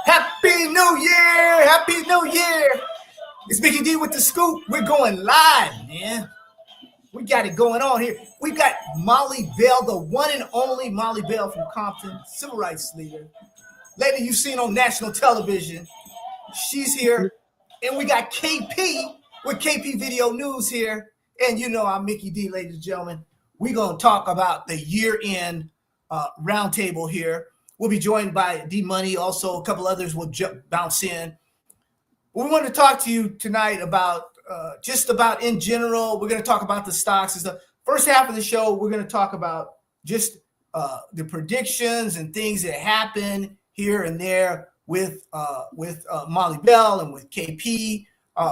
Happy New Year! Happy New Year! It's Mickey D with the scoop. We're going live, man. We got it going on here. We got Molly Bell, the one and only Molly Bell from Compton, civil rights leader. Lady you've seen on national television. She's here. And we got KP with KP Video News here. And you know I'm Mickey D, ladies and gentlemen. We're going to talk about the year-end roundtable here. We'll be joined by D-Money. Also, a couple others will bounce in. We want to talk to you tonight about just about in general. We're going to talk about the stocks. It's the first half of the show. We're going to talk about just the predictions and things that happen here and there with Molly Bell and with KP,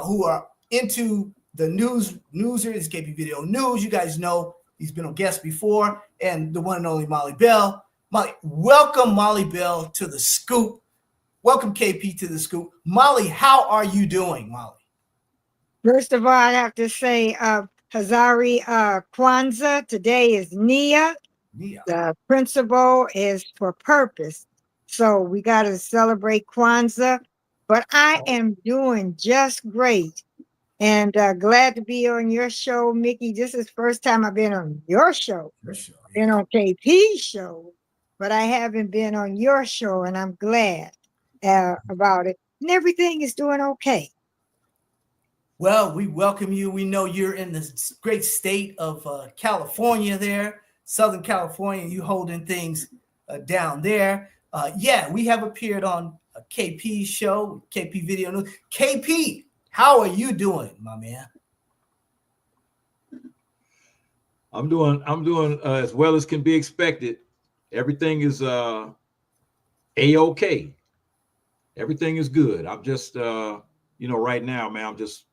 who are into the newsers, KP Video News. You guys know he's been on guest before, and the one and only Molly Bell. Molly, welcome Molly Bell to the scoop. Welcome KP to the scoop. Molly, how are you doing, Molly? First of all, I have to say Hazari Kwanzaa. Today is Nia. The principle is for purpose. So we got to celebrate Kwanzaa. But I am doing just great. And glad to be on your show, Mickey. This is the first time I've been on your show. Been on KP's show, but I haven't been on your show, and I'm glad about it. And everything is doing okay. Well, we welcome you. We know you're in the great state of California there, Southern California. You holding things down there. Yeah, we have appeared on a KP show, KP Video News. KP, how are you doing, my man? I'm doing as well as can be expected. Everything is A-OK. Everything is good. I'm just right now, man, I'm just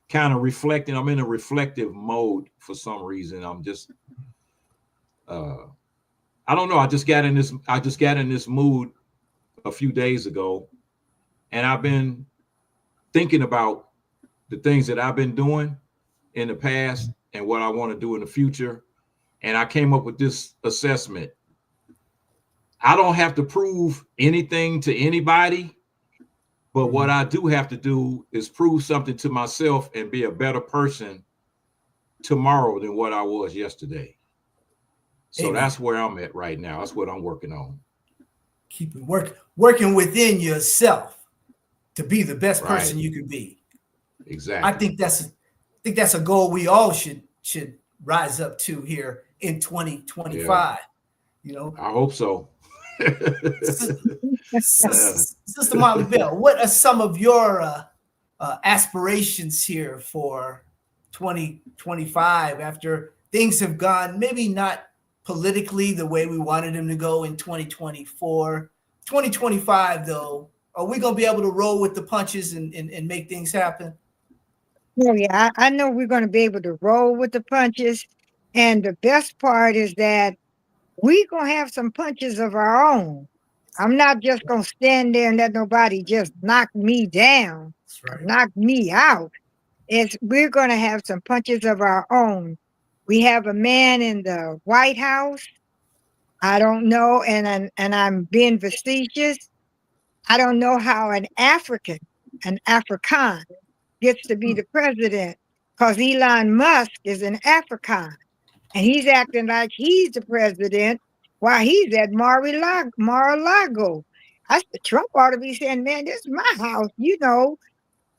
kind of reflecting. I'm in a reflective mode for some reason. I'm just I don't know. I just got in this mood a few days ago, and I've been thinking about the things that I've been doing in the past and what I want to do in the future. And I came up with this assessment. I don't have to prove anything to anybody, but what I do have to do is prove something to myself and be a better person tomorrow than what I was yesterday. So that's where I'm at right now. That's what I'm working on. Keep it working within yourself to be the best person you can be. Exactly. I think that's a goal we all should rise up to here in 2025. Yeah. You know, I hope so. Sister Molly Bell, what are some of your aspirations here for 2025 after things have gone maybe not politically the way we wanted them to go in 2024? 2025, though, are we going to be able to roll with the punches and make things happen? Oh, yeah, I know we're going to be able to roll with the punches. And the best part is that we're going to have some punches of our own. I'm not just going to stand there and let nobody just knock me down, knock me out. We're going to have some punches of our own. We have a man in the White House. I don't know, and I'm being facetious. I don't know how an African gets to be the president, because Elon Musk is an African. And he's acting like he's the president while he's at Mar-a-Lago. I said, Trump ought to be saying, man, this is my house. You know,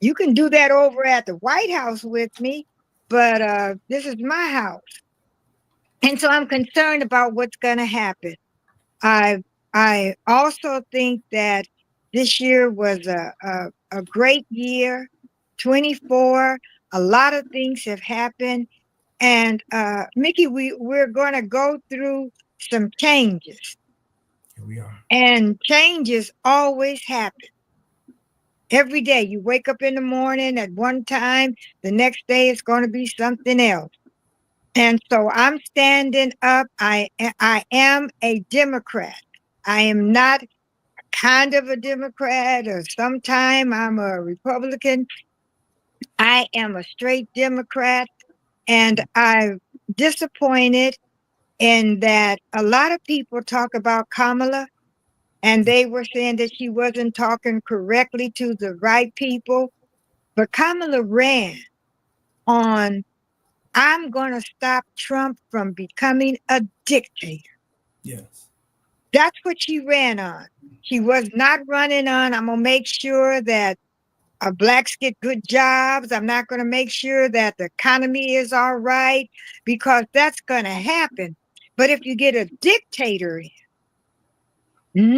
you can do that over at the White House with me, but this is my house. And so I'm concerned about what's going to happen. I also think that this year was a great year. 24, a lot of things have happened. And Mickey, we're going to go through some changes. Here we are. And changes always happen. Every day you wake up in the morning at one time, the next day it's going to be something else. And so I'm standing up. I am a Democrat. I am not kind of a Democrat, or sometime I'm a Republican. I am a straight Democrat. And I'm disappointed in that a lot of people talk about Kamala, And they were saying that she wasn't talking correctly to the right people. But Kamala ran on, I'm going to stop Trump from becoming a dictator. Yes. That's what she ran on. She was not running on, I'm going to make sure that blacks get good jobs. I'm not going to make sure that the economy is all right, because that's going to happen. But if you get a dictator in,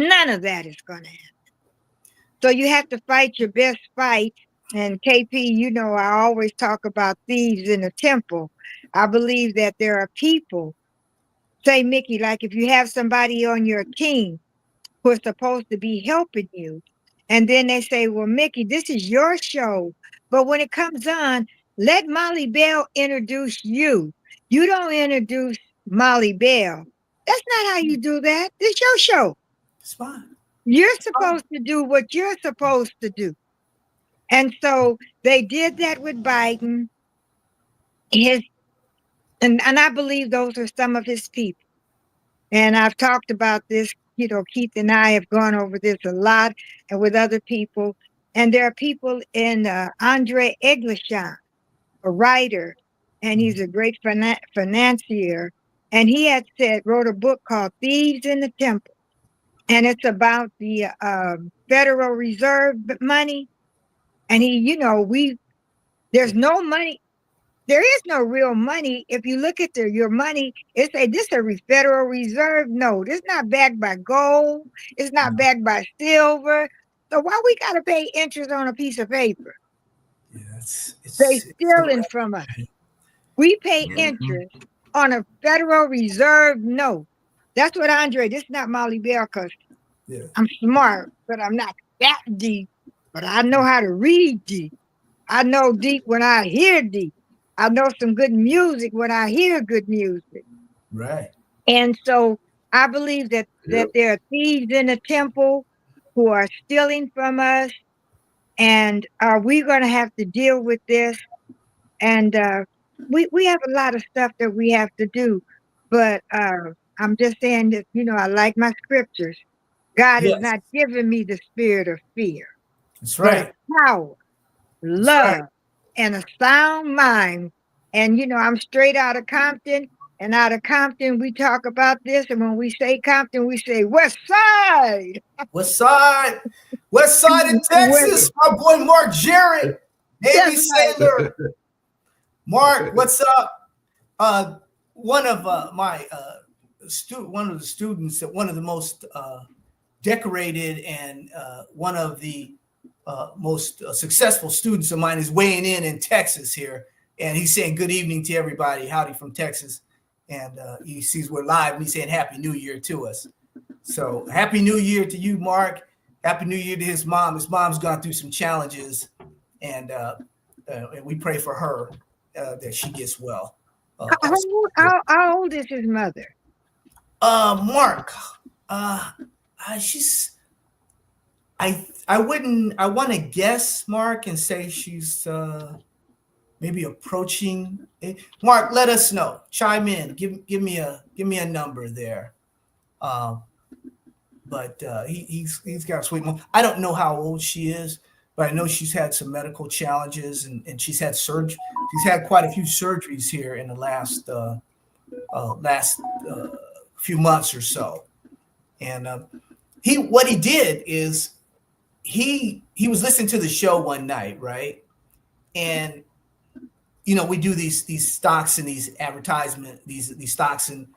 none of that is going to happen. So you have to fight your best fight. And KP, you know, I always talk about thieves in the temple. I believe that there are people, say, Mickey, like if you have somebody on your team who are supposed to be helping you, and then they say, well, Mickey, this is your show, but when it comes on, let Molly Bell introduce you. You don't introduce Molly Bell. That's not how you do that. This is your show. It's fine. You're supposed to do what you're supposed to do. And so they did that with Biden. And I believe those are some of his people. And I've talked about this, you know, Keith and I have gone over this a lot and with other people. And there are people in Andre Eglishan, a writer, and he's a great financier. And he had wrote a book called Thieves in the Temple. And it's about the Federal Reserve money. And he, you know, there's no money. There is no real money. If you look at your money, it say this is a Federal Reserve note. It's not backed by gold. It's not backed by silver. So why we got to pay interest on a piece of paper? Yeah, They stealing from us. We pay interest on a Federal Reserve note. That's what Andre, this is not Molly Bell, because I'm smart, but I'm not that deep. But I know how to read deep. I know deep when I hear deep. I know some good music when I hear good music. Right. And so I believe that there are thieves in the temple who are stealing from us. And we're going to have to deal with this. And we have a lot of stuff that we have to do. But I'm just saying that, you know, I like my scriptures. God has not given me the spirit of fear. That's but right. of power, love, and a sound mind. And, you know, I'm straight out of Compton. And out of Compton, we talk about this. And when we say Compton, we say West Side. West Side. West Side in Texas. My boy Mark Jarrett, Navy sailor. Mark, what's up? One of my one of the students, one of the most decorated and one of the most successful students of mine is weighing in Texas here. And he's saying good evening to everybody. Howdy from Texas. And he sees we're live and he's saying Happy New Year to us. So Happy New Year to you, Mark. Happy New Year to his mom. His mom's gone through some challenges, and we pray for her that she gets well. How old is his mother? Mark. She's. I want to guess, Mark, and say she's maybe approaching. Mark, let us know. Chime in. Give me a number there. But he's got a sweet mom. I don't know how old she is, but I know she's had some medical challenges and she's had surgery. She's had quite a few surgeries here in the last few months or so. And what he did is he was listening to the show one night, right? And you know, we do these stocks and these advertisement, these stocks and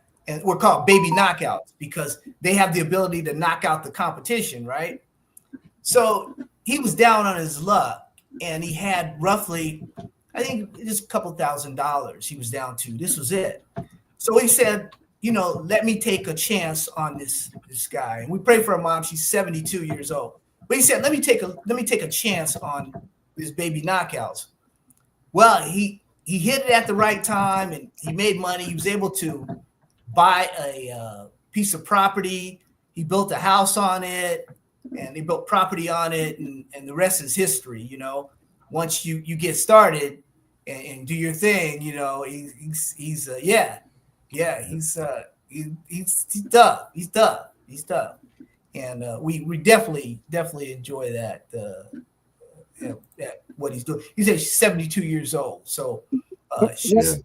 we're called baby knockouts because they have the ability to knock out the competition, right? So he was down on his luck and he had roughly, I think just a couple $1,000 he was down to. This was it. So he said, you know, let me take a chance on this guy. And we pray for her mom. She's 72 years old. But he said, let me take a chance on this baby knockouts. Well, he hit it at the right time and he made money. He was able to buy a piece of property. He built a house on it and he built property on it. And the rest is history. You know, once you get started and do your thing, you know, he's tough. He's tough. and we definitely enjoy that. What he's doing. He's 72 years old, so she's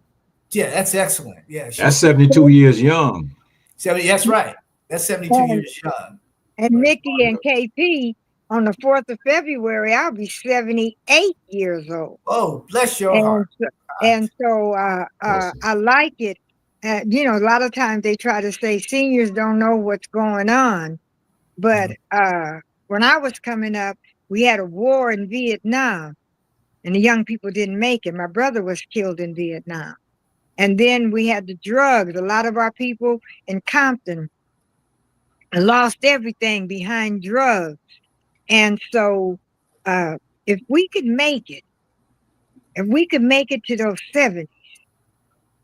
that's excellent. Yeah, That's she's 72 years young. 70. That's right. That's 72 years young. And Nikki and KP, on the 4th of February, I'll be 78 years old. Oh, bless your heart. So I like it. You know, a lot of times they try to say seniors don't know what's going on. But when I was coming up, we had a war in Vietnam, and the young people didn't make it. My brother was killed in Vietnam. And then we had the drugs. A lot of our people in Compton lost everything behind drugs. And so if we could make it to those 70s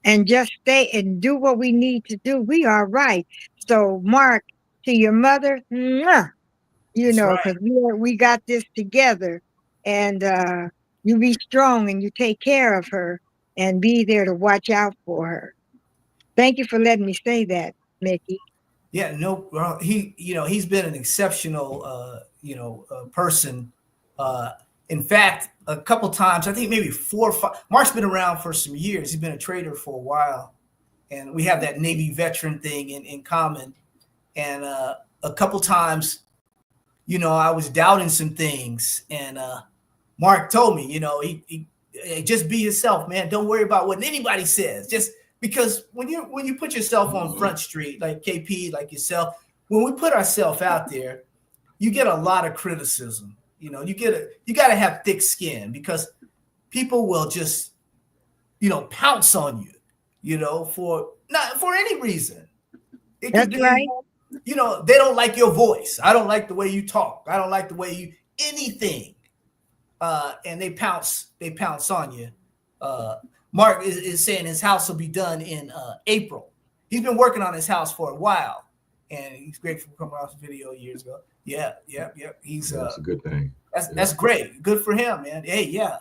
and just stay and do what we need to do, we are right. So Mark, to your mother, mwah, you know, because we got this together, and you be strong and you take care of her and be there to watch out for her. Thank you for letting me say that, Mickey. Yeah, no, he's been an exceptional, person. In fact, a couple times, I think maybe 4 or 5. Mark's been around for some years. He's been a trader for a while, and we have that Navy veteran thing in common. And a couple times, I was doubting some things, and Mark told me, he just be yourself, man. Don't worry about what anybody says. Just because when you put yourself on Front Street, like KP, like yourself, when we put ourselves out there, you get a lot of criticism. You got to have thick skin, because people will just, pounce on you, for any reason. It could be, right. They don't like your voice. I don't like the way you talk. I don't like the way anything. And they pounce on you. Mark is saying his house will be done in April. He's been working on his house for a while, and he's grateful for coming off the video years ago. Yeah. He's that's a good thing. That's great. Good for him, man. Hey, yeah.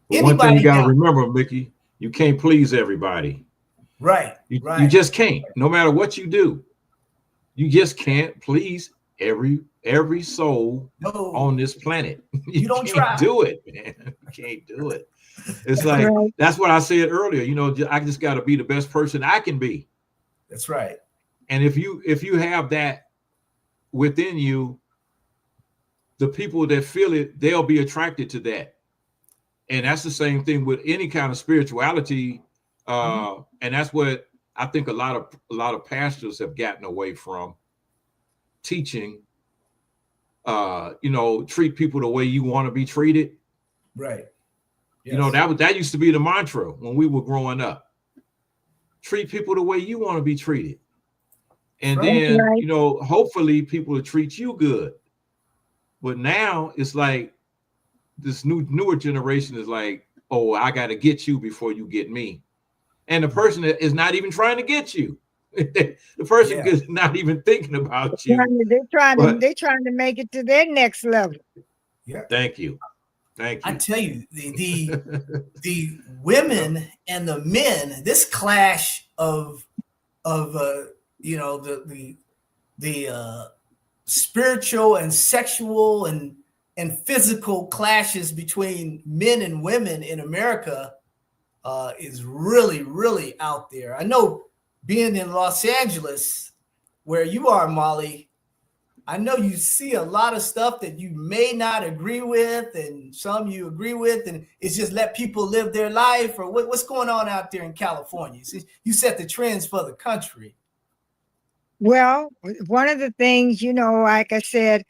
But one thing you gotta remember, Mickey, you can't please everybody. Right. You just can't. No matter what you do, you just can't please every soul on this planet. You don't can't do it, man. You can't do it. It's like that's what I said earlier. I just got to be the best person I can be. That's right. And if you have that within you, the people that feel it, they'll be attracted to that. And that's the same thing with any kind of spirituality. And that's what I think a lot of pastors have gotten away from teaching. Treat people the way you want to be treated. Right. Yes. That used to be the mantra when we were growing up. Treat people the way you want to be treated. And then, hopefully people will treat you good. But now it's like this newer generation is like, oh, I got to get you before you get me. And the person that is not even trying to get you. The person is not even thinking about you. They're trying to make it to their next level. Yeah. Thank you. I tell you, the women and the men, this clash of the spiritual and sexual and physical clashes between men and women in America is really, really out there. I know, being in Los Angeles, where you are, Molly, I know you see a lot of stuff that you may not agree with, and some you agree with, and it's just let people live their life. Or what's going on out there in California? You set the trends for the country. Well, one of the things, like I said,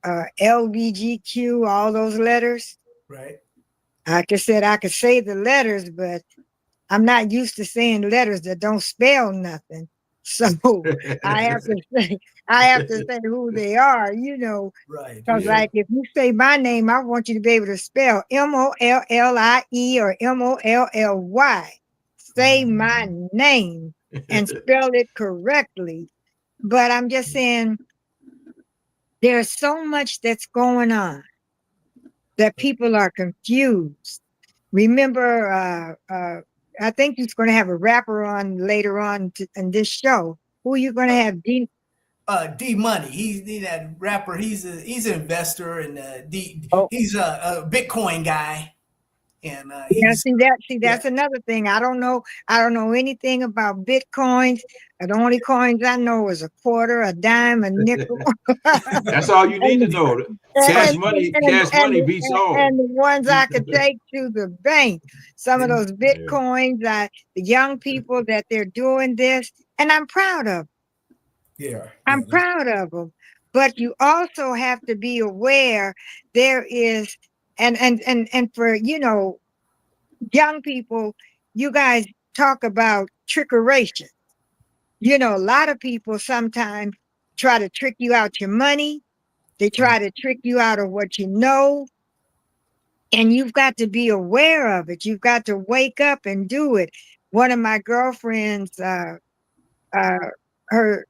LBGQ, all those letters. Right. Like I said, I could say the letters, but I'm not used to saying letters that don't spell nothing. So I have to say who they are, Right. Because like if you say my name, I want you to be able to spell Mollie or Molly. Say my name and spell it correctly. But I'm just saying there's so much that's going on that people are confused. Remember, I think he's going to have a rapper on later on in this show. Who are you going to have? D Money. He's that rapper. He's an investor and Oh, he's a Bitcoin guy. And yeah, he's that's another thing. I don't know anything about Bitcoins. The only coins I know is a quarter, a dime, a nickel. That's all you need to and, know. and, Cash money beats and all. the ones I could take to the bank. Some of those Yeah. Bitcoins, the young people that they're doing this, and I'm proud of. I'm proud of them. But you also have to be aware there is, and for young people, you guys talk about trickeration. A lot of people sometimes try to trick you out your money. They try to trick you out of what you know. And you've got to be aware of it. You've got to wake up and do it. One of my girlfriends, her her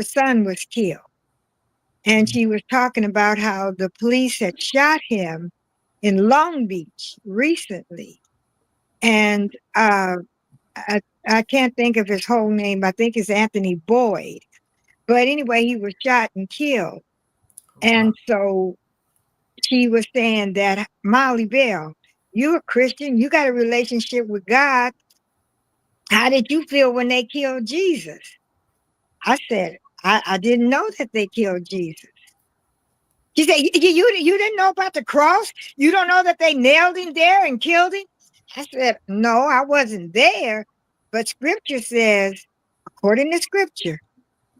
son was killed. And she was talking about how the police had shot him in Long Beach recently. And I can't think of his whole name. I think it's Anthony Boyd. But anyway, he was shot and killed. And so she was saying that, Molly Bell, you're a Christian. You got a relationship with God. How did you feel when they killed Jesus? I said, I didn't know that they killed Jesus. She said, you didn't know about the cross? You don't know that they nailed him there and killed him? I said, no, I wasn't there. But scripture says, according to scripture,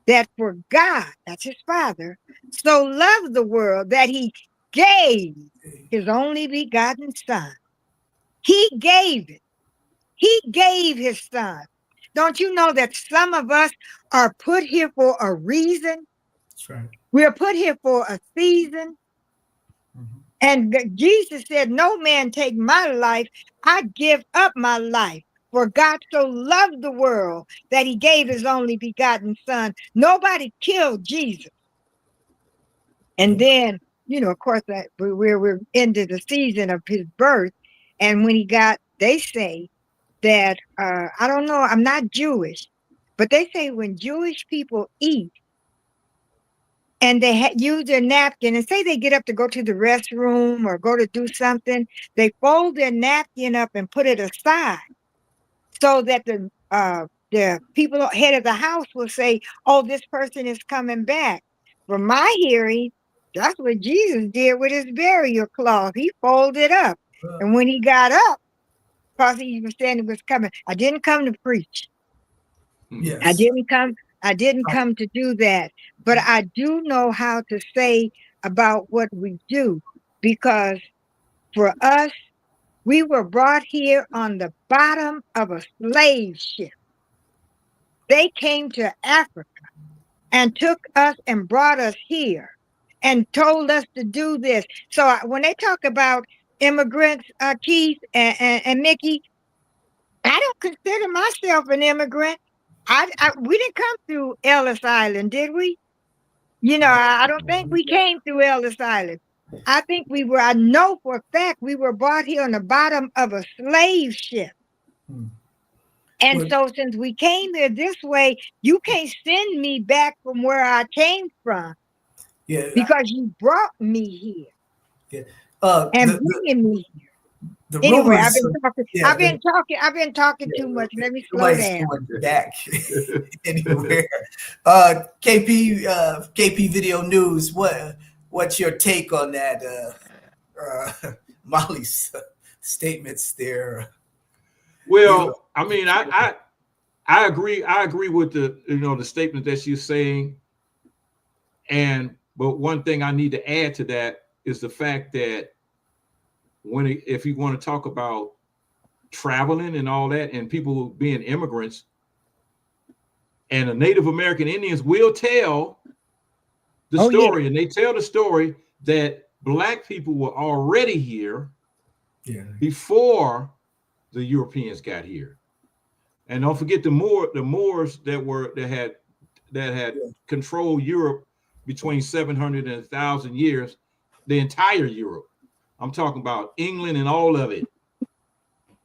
that for God, that's his Father, so loved the world that he gave his only begotten Son. He gave it. He gave his Son. Don't you know that some of us are put here for a reason? That's right. We're put here for a season. And Jesus said, no man take my life. I give up my life. For God so loved the world that he gave his only begotten Son. Nobody killed Jesus. And then, of course, we're into the season of his birth. And when they say that, I don't know, I'm not Jewish, but they say when Jewish people eat, and they use their napkin, and say they get up to go to the restroom or go to do something, they fold their napkin up and put it aside so that the people head of the house will say, oh, this person is coming back. From my hearing, that's what Jesus did with his burial cloth. He folded up. And when he got up, because he was saying it was coming, I didn't come to preach. Yes. I didn't come to do that, but I do know how to say about what we do, because for us, we were brought here on the bottom of a slave ship. They came to Africa and took us and brought us here and told us to do this. So when they talk about immigrants, Keith and Mickey, I don't consider myself an immigrant. We didn't come through Ellis Island, did we? I don't think we came through Ellis Island. I think I know for a fact we were brought here on the bottom of a slave ship. And so since we came here this way, you can't send me back from where I came from. Yeah. Because you brought me here. Yeah. And bringing me here. Anyway, I've been talking too much. Let me slow down. Back anywhere. KP Video News. What's your take on that? Molly's statements there. Well, I mean, I agree. I agree with the statement that she's saying. But one thing I need to add to that is the fact that if you want to talk about traveling and all that, and people being immigrants, and the Native American Indians will tell the story, and they tell the story that Black people were already here before the Europeans got here. And don't forget the Moors that had controlled Europe between 700 and 1,000 years, the entire Europe. I'm talking about England and all of it.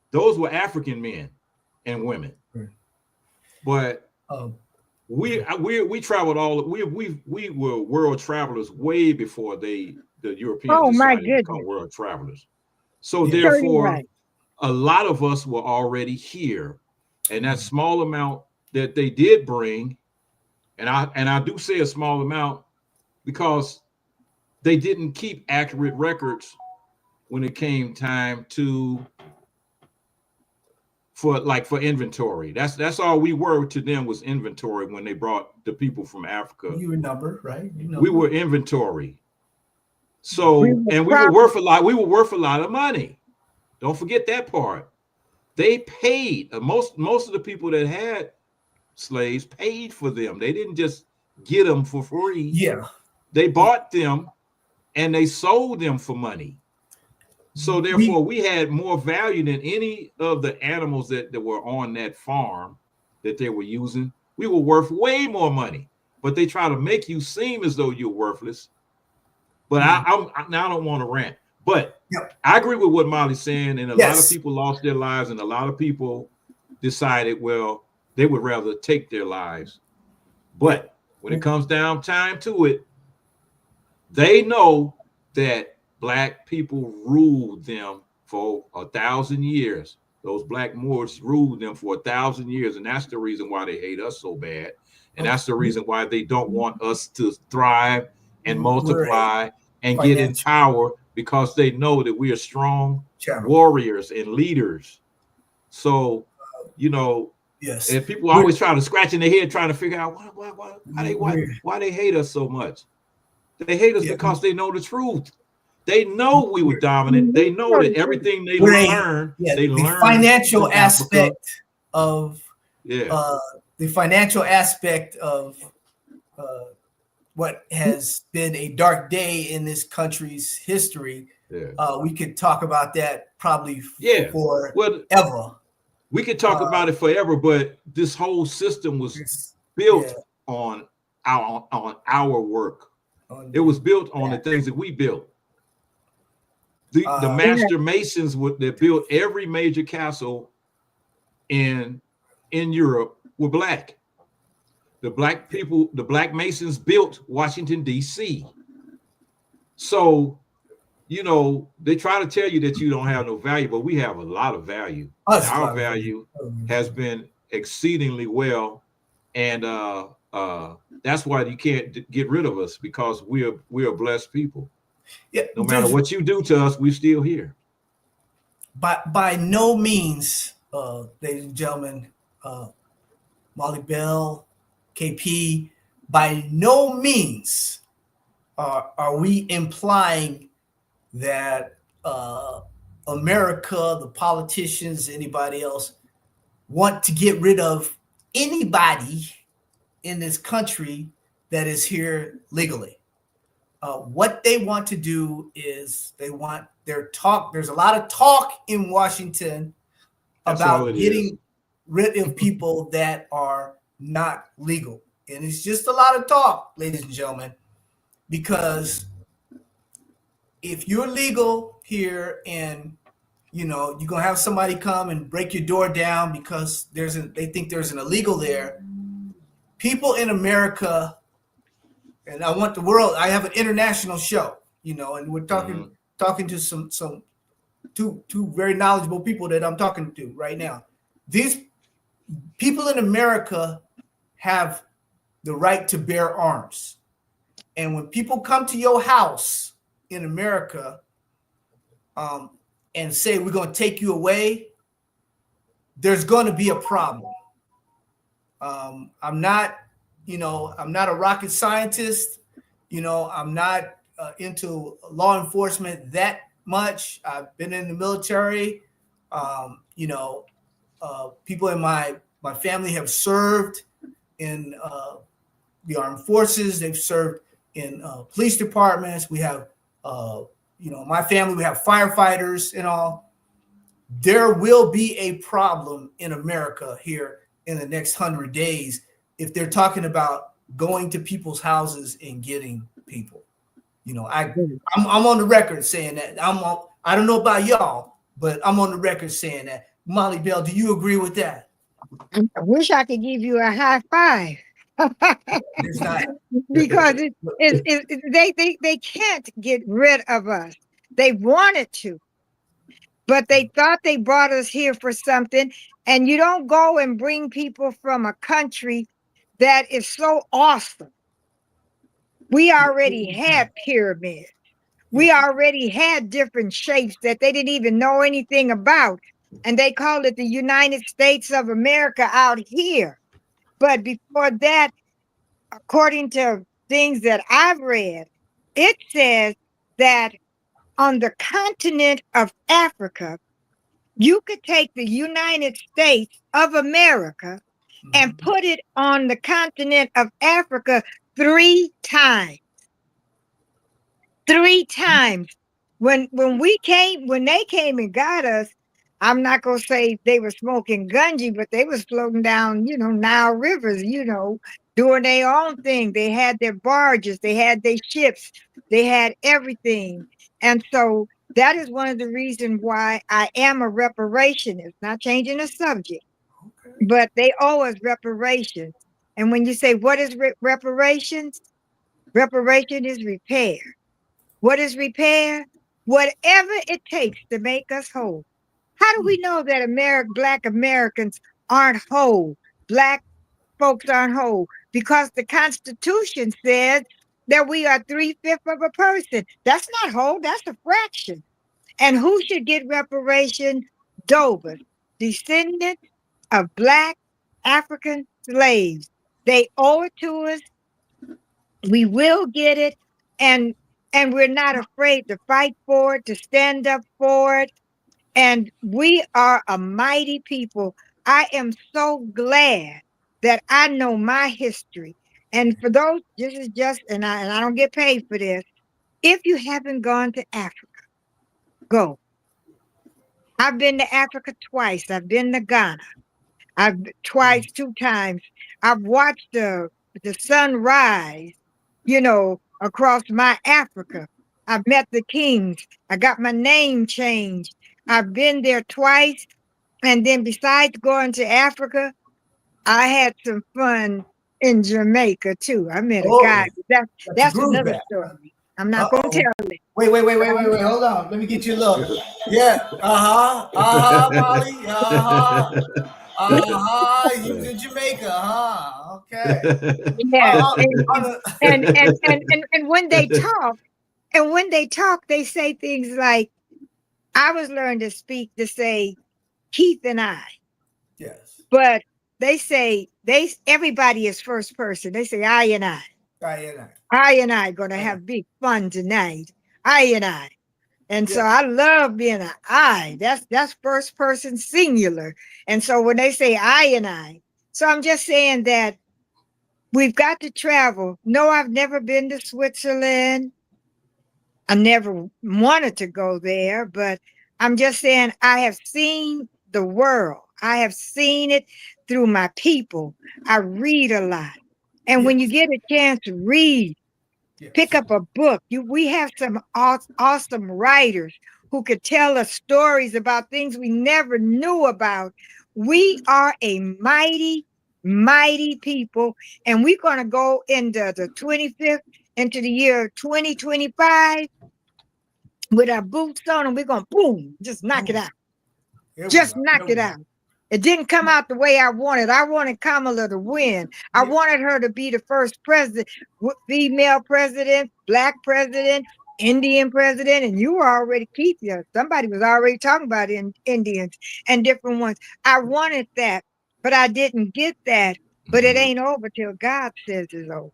Those were African men and women. But we traveled all. We were world travelers way before the Europeans Oh my decided to become goodness. world travelers. So Yeah. So you're therefore, right. a lot of us were already here, and that small amount that they did bring, and I do say a small amount because they didn't keep accurate records when it came time to for inventory. That's all we were to them was inventory when they brought the people from Africa. You remember, right? We were inventory. We So, were and we were property. worth a lot. We were worth a lot of money. Don't forget that part. They paid. Most of the people that had slaves paid for them. They didn't just get them for free. Yeah. They bought them and they sold them for money. So therefore, we had more value than any of the animals that were on that farm that they were using. We were worth way more money, but they try to make you seem as though you're worthless. But I don't want to rant. But I agree with what Molly's saying, and a lot of people lost their lives, and a lot of people decided, well, they would rather take their lives. But when it comes down time to it, they know that Black people ruled them for 1,000 years. Those Black Moors ruled them for 1,000 years, and that's the reason why they hate us so bad. And that's the reason why they don't want us to thrive and multiply and get in power, because they know that we are strong warriors and leaders. So, you know, and people always trying to scratch in their head trying to figure out why they hate us so much. They hate us because they know the truth. They know we were dominant. They know that everything they learned, they learned the financial aspect of the financial aspect of what has been a dark day in this country's history. We could talk about that probably forever. We could talk about it forever, but this whole system was built on our work. It was built on the things that we built. The master masons that built every major castle in Europe were Black. The Black people, the Black Masons built Washington, D.C. So, you know, they try to tell you that you don't have no value, but we have a lot of value. Our value has been exceedingly well. And that's why you can't get rid of us, because we're blessed people. No matter what you do to us, we're still here. By no means, ladies and gentlemen, Molly Bell, KP, by no means are we implying that America, the politicians, anybody else, want to get rid of anybody in this country that is here legally. What they want to do is they want their talk. There's a lot of talk in Washington about getting rid of people that are not legal. And it's just a lot of talk, ladies and gentlemen, because if you're legal here and, you know, you're going to have somebody come and break your door down because they think there's an illegal there. People in America, and I want the world, I have an international show, you know, and we're talking to some two very knowledgeable people that I'm talking to right now. These people in America have the right to bear arms. And when people come to your house in America and say, we're going to take you away, there's going to be a problem. I'm not a rocket scientist. You know, I'm not into law enforcement that much. I've been in the military. People in my family have served in the armed forces. They've served in police departments. We have, my family, we have firefighters and all. There will be a problem in America here in the next 100 days if they're talking about going to people's houses and getting people. You know, I'm on the record saying that. I don't know about y'all, but I'm on the record saying that. Molly Bell, do you agree with that? I wish I could give you a high five. It's not. Because they can't get rid of us. They wanted to, but they thought they brought us here for something. And you don't go and bring people from a country that is so awesome. We already had pyramids. We already had different shapes that they didn't even know anything about. And they called it the United States of America out here. But before that, according to things that I've read, it says that on the continent of Africa, you could take the United States of America and put it on the continent of Africa 3 times. 3 times. When they came and got us, I'm not gonna say they were smoking gunji, but they was floating down, Nile rivers, doing their own thing. They had their barges, they had their ships, they had everything. And so that is one of the reasons why I am a reparationist, not changing the subject, but they owe us reparations. And when you say, what is reparations? Reparation is repair. What is repair? Whatever it takes to make us whole. How do we know that Black Americans aren't whole? Black folks aren't whole because the Constitution says that we are 3/5 of a person. That's not whole, that's a fraction. And who should get reparation? Dovers, descendants of Black African slaves. They owe it to us. We will get it. And we're not afraid to fight for it, to stand up for it. And we are a mighty people. I am so glad that I know my history. And for those, this is just, and I don't get paid for this. If you haven't gone to Africa, go. I've been to Africa twice. I've been to Ghana. I've twice, 2 times. I've watched the sun rise, across my Africa. I've met the kings. I got my name changed. I've been there twice. And then besides going to Africa, I had some fun in Jamaica too. I met a guy. That's another story. I'm not going to tell it. Wait. Hold on. Let me get you a little. Yeah. Molly. You was in Jamaica. Okay. Yeah. And when they talk, they say things like, I was learned to speak to say Keith and I. Yes. But they say everybody is first person. They say I and I. I and I gonna have big fun tonight. I and I. And so I love being an I. That's first person singular. And so when they say I and I, so I'm just saying that we've got to travel. No, I've never been to Switzerland. I never wanted to go there, but I'm just saying I have seen the world. I have seen it through my people. I read a lot. And when you get a chance to read, pick up a book. We have some awesome writers who could tell us stories about things we never knew about. We are a mighty, mighty people, and we're going to go into the 25th, into the year 2025 with our boots on, and we're going to boom, just knock it out. Just knock it out. It didn't come out the way I wanted. I wanted Kamala to win. I wanted her to be the first president, female president, Black president, Indian president, and you were already keeping it. Somebody was already talking about Indians and different ones. I wanted that, but I didn't get that. But it ain't over till God says it's over.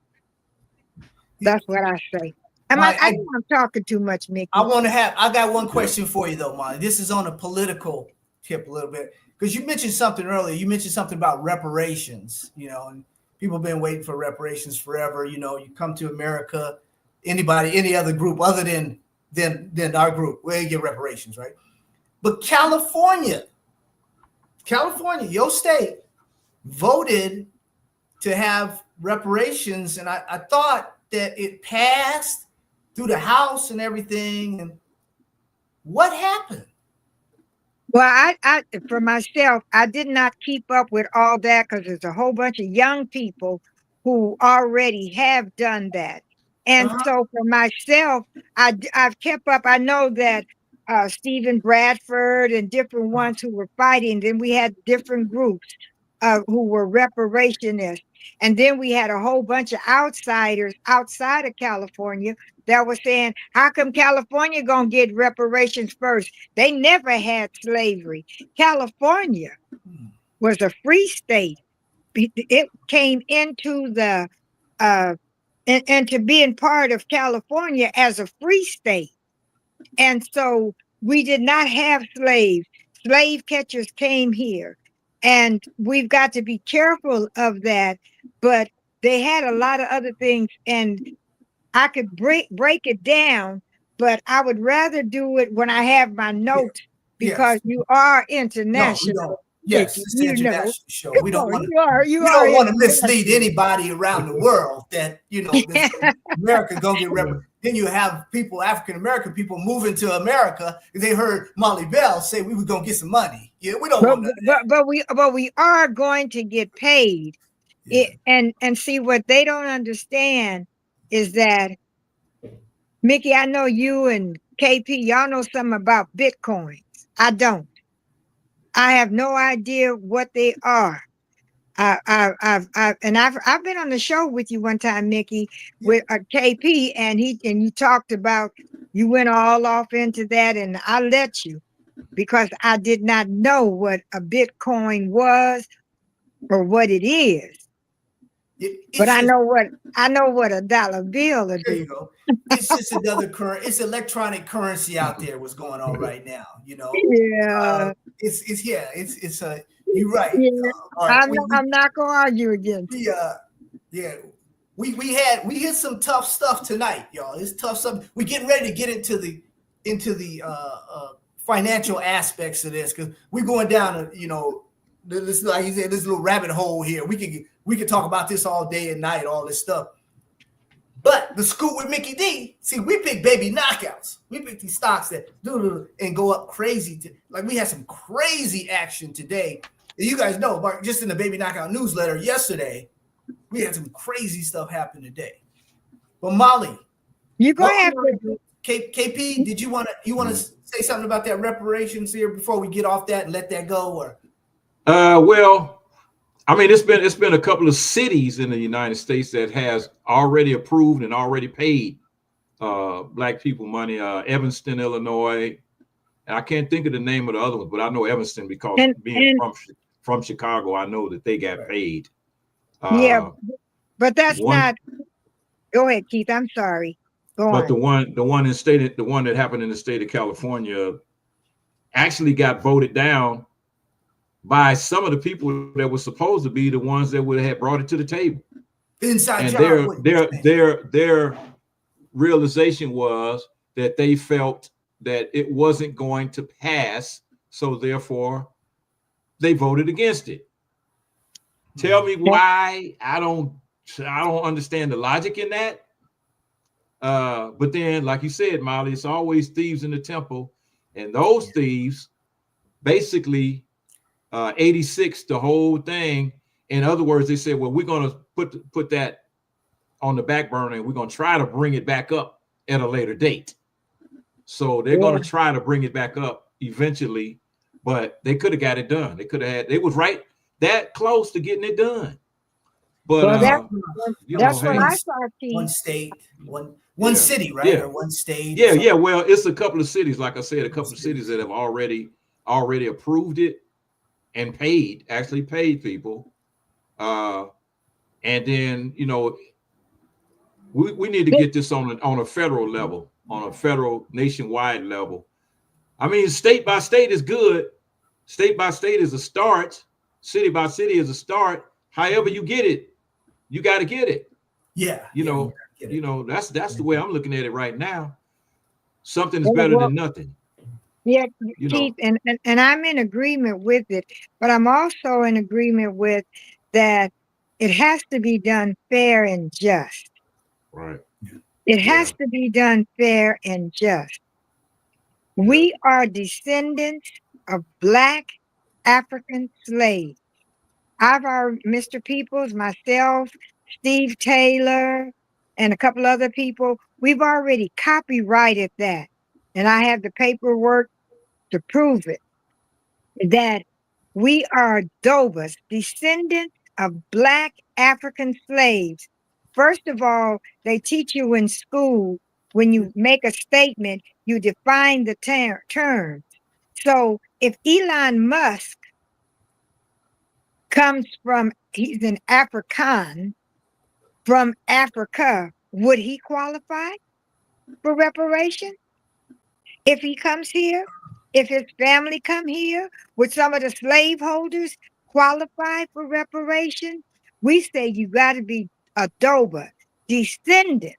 That's what I say. I know I'm talking too much, Mickey. I got one question for you though, Molly. This is on a political tip a little bit. Because you mentioned something earlier. You mentioned something about reparations, and people have been waiting for reparations forever. You come to America, any other group other than our group, we get reparations, right? But California, your state, voted to have reparations, and I thought that it passed through the House and everything. And what happened? Well, I for myself, I did not keep up with all that because there's a whole bunch of young people who already have done that. And so for myself, I've kept up. I know that Stephen Bradford and different ones who were fighting. Then we had different groups who were reparationists. And then we had a whole bunch of outsiders outside of California that were saying, how come California gonna get reparations first? They never had slavery. California was a free state. It came into the into being part of California as a free state. And so we did not have slaves. Slave catchers came here. And we've got to be careful of that. But they had a lot of other things. And I could break it down, but I would rather do it when I have my notes because you are international. No, we don't. Yes, it's the international show. We don't want to. You we don't want to mislead anybody around the world that America gonna get represented. Then you have people, African American people, moving to America. They heard Molly Bell say we were gonna get some money. Yeah, we don't want that. But we are going to get paid. And see, what they don't understand is that, Mickey, I know you and KP, y'all know something about Bitcoins. I don't. I have no idea what they are. I've been on the show with you one time, Mickey, with KP, and you talked about, you went all off into that, and I let you because I did not know what a Bitcoin was or what it is. But I know what a dollar bill is. There you go. It's just another current. It's electronic currency out there. What's going on right now? Yeah. It's you're right. Yeah. I'm not gonna argue against. We hit some tough stuff tonight, y'all. It's tough stuff. We're getting ready to get into the financial aspects of this because we're going down this, like you said, this little rabbit hole here. We can talk about this all day and night, all this stuff. But the scoop with Mickey D, see, we pick baby knockouts. We pick these stocks that do and go up crazy. Like we had some crazy action today. And you guys know, Mark, just in the Baby Knockout newsletter yesterday, we had some crazy stuff happen today. But Molly, you go ahead. KP, did you want to say something about that reparations here before we get off that and let that go? Or well, I mean, it's been a couple of cities in the United States that has already approved and already paid Black people money. Evanston, Illinois, and I can't think of the name of the other ones, but I know Evanston because being from Chicago, I know that they got paid. But that's not. Go ahead, Keith. I'm sorry. Go on. But the one that happened in the state of California actually got voted down by some of the people that were supposed to be the ones that would have brought it to the table. Inside and their realization was that they felt that it wasn't going to pass, so therefore they voted against it. Tell me why. I don't understand the logic in that. But then, like you said, Molly, it's always thieves in the temple, and those thieves basically 86 the whole thing. In other words, they said, well, we're going to put that on the back burner and we're going to try to bring it back up at a later date. So they're going to try to bring it back up eventually, but they could have got it done. They was right that close to getting it done. But that's what I saw. One state, one city, right? Yeah. Or one state. Yeah. Well, it's a couple of cities, like I said, a couple of cities that have already approved it and actually paid people. And then, we need to get this on a federal level, on a federal nationwide level. I mean, state by state is good. State by state is a start. City by city is a start. However you get it, you got to get it. Yeah. That's the way I'm looking at it right now. Something is better than nothing. Yeah, Keith, and I'm in agreement with it, but I'm also in agreement with that it has to be done fair and just. Right. It has to be done fair and just. We are descendants of Black African slaves. Mr. Peoples, myself, Steve Taylor, and a couple other people, we've already copyrighted that. And I have the paperwork to prove it, that we are Dobas, descendants of Black African slaves. First of all, they teach you in school, when you make a statement, you define the term. So if Elon Musk comes from, he's an African from Africa, would he qualify for reparation? If he comes here, if his family come here, would some of the slaveholders qualify for reparation? We say you got to be a Doba, descendant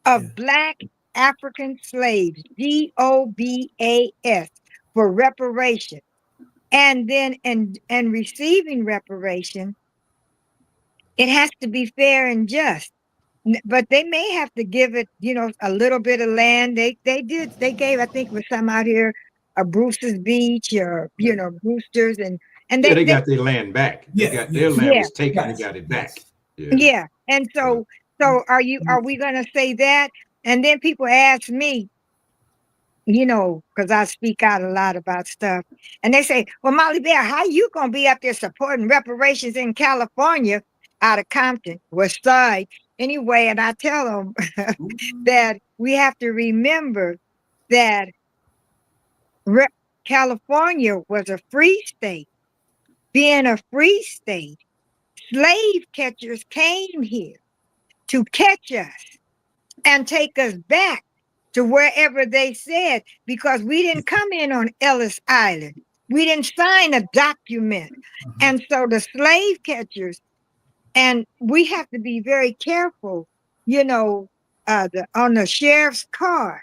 of Black African slaves, DOBAS, for reparation. And then in receiving reparation, it has to be fair and just. But they may have to give it, a little bit of land. They gave, I think, with some out here, Bruce's Beach, or Brewster's, and Yeah, they got their land back. They got their land was taken. They got it back. Yeah. And so are we gonna say that? And then people ask me, because I speak out a lot about stuff, and they say, well, Molly Bear, how you gonna be up there supporting reparations in California, out of Compton, West Side? Anyway, and I tell them that we have to remember that California was a free state. Being a free state, slave catchers came here to catch us and take us back to wherever they said, because we didn't come in on Ellis Island. We didn't sign a document. And so the slave catchers, and we have to be very careful, on the sheriff's car.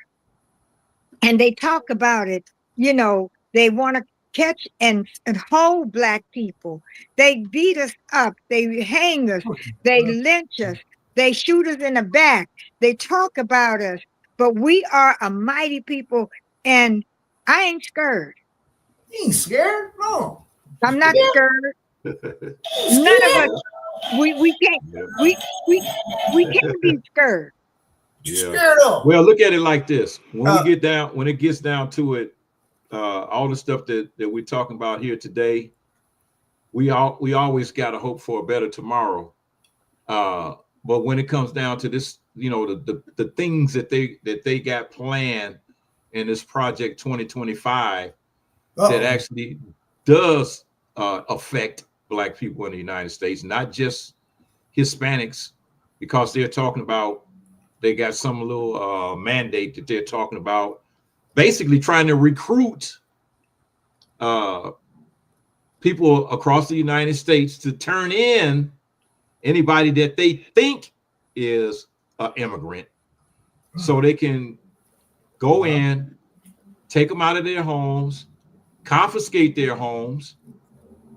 And they talk about it, they want to catch and hold Black people. They beat us up. They hang us. They lynch us. They shoot us in the back. They talk about us. But we are a mighty people, and I ain't scared. You ain't scared? No. I'm not scared. None of us. We can't. We can't be scared. Scared of. Well, look at it like this: when it gets down to it, all the stuff that we're talking about here today, we always got to hope for a better tomorrow. But when it comes down to this, the things that they got planned in this project 2025 that actually does affect Black people in the United States, not just Hispanics, because they're talking about, they got some little mandate that they're talking about, basically trying to recruit people across the United States to turn in anybody that they think is an immigrant, so they can go in, take them out of their homes, confiscate their homes,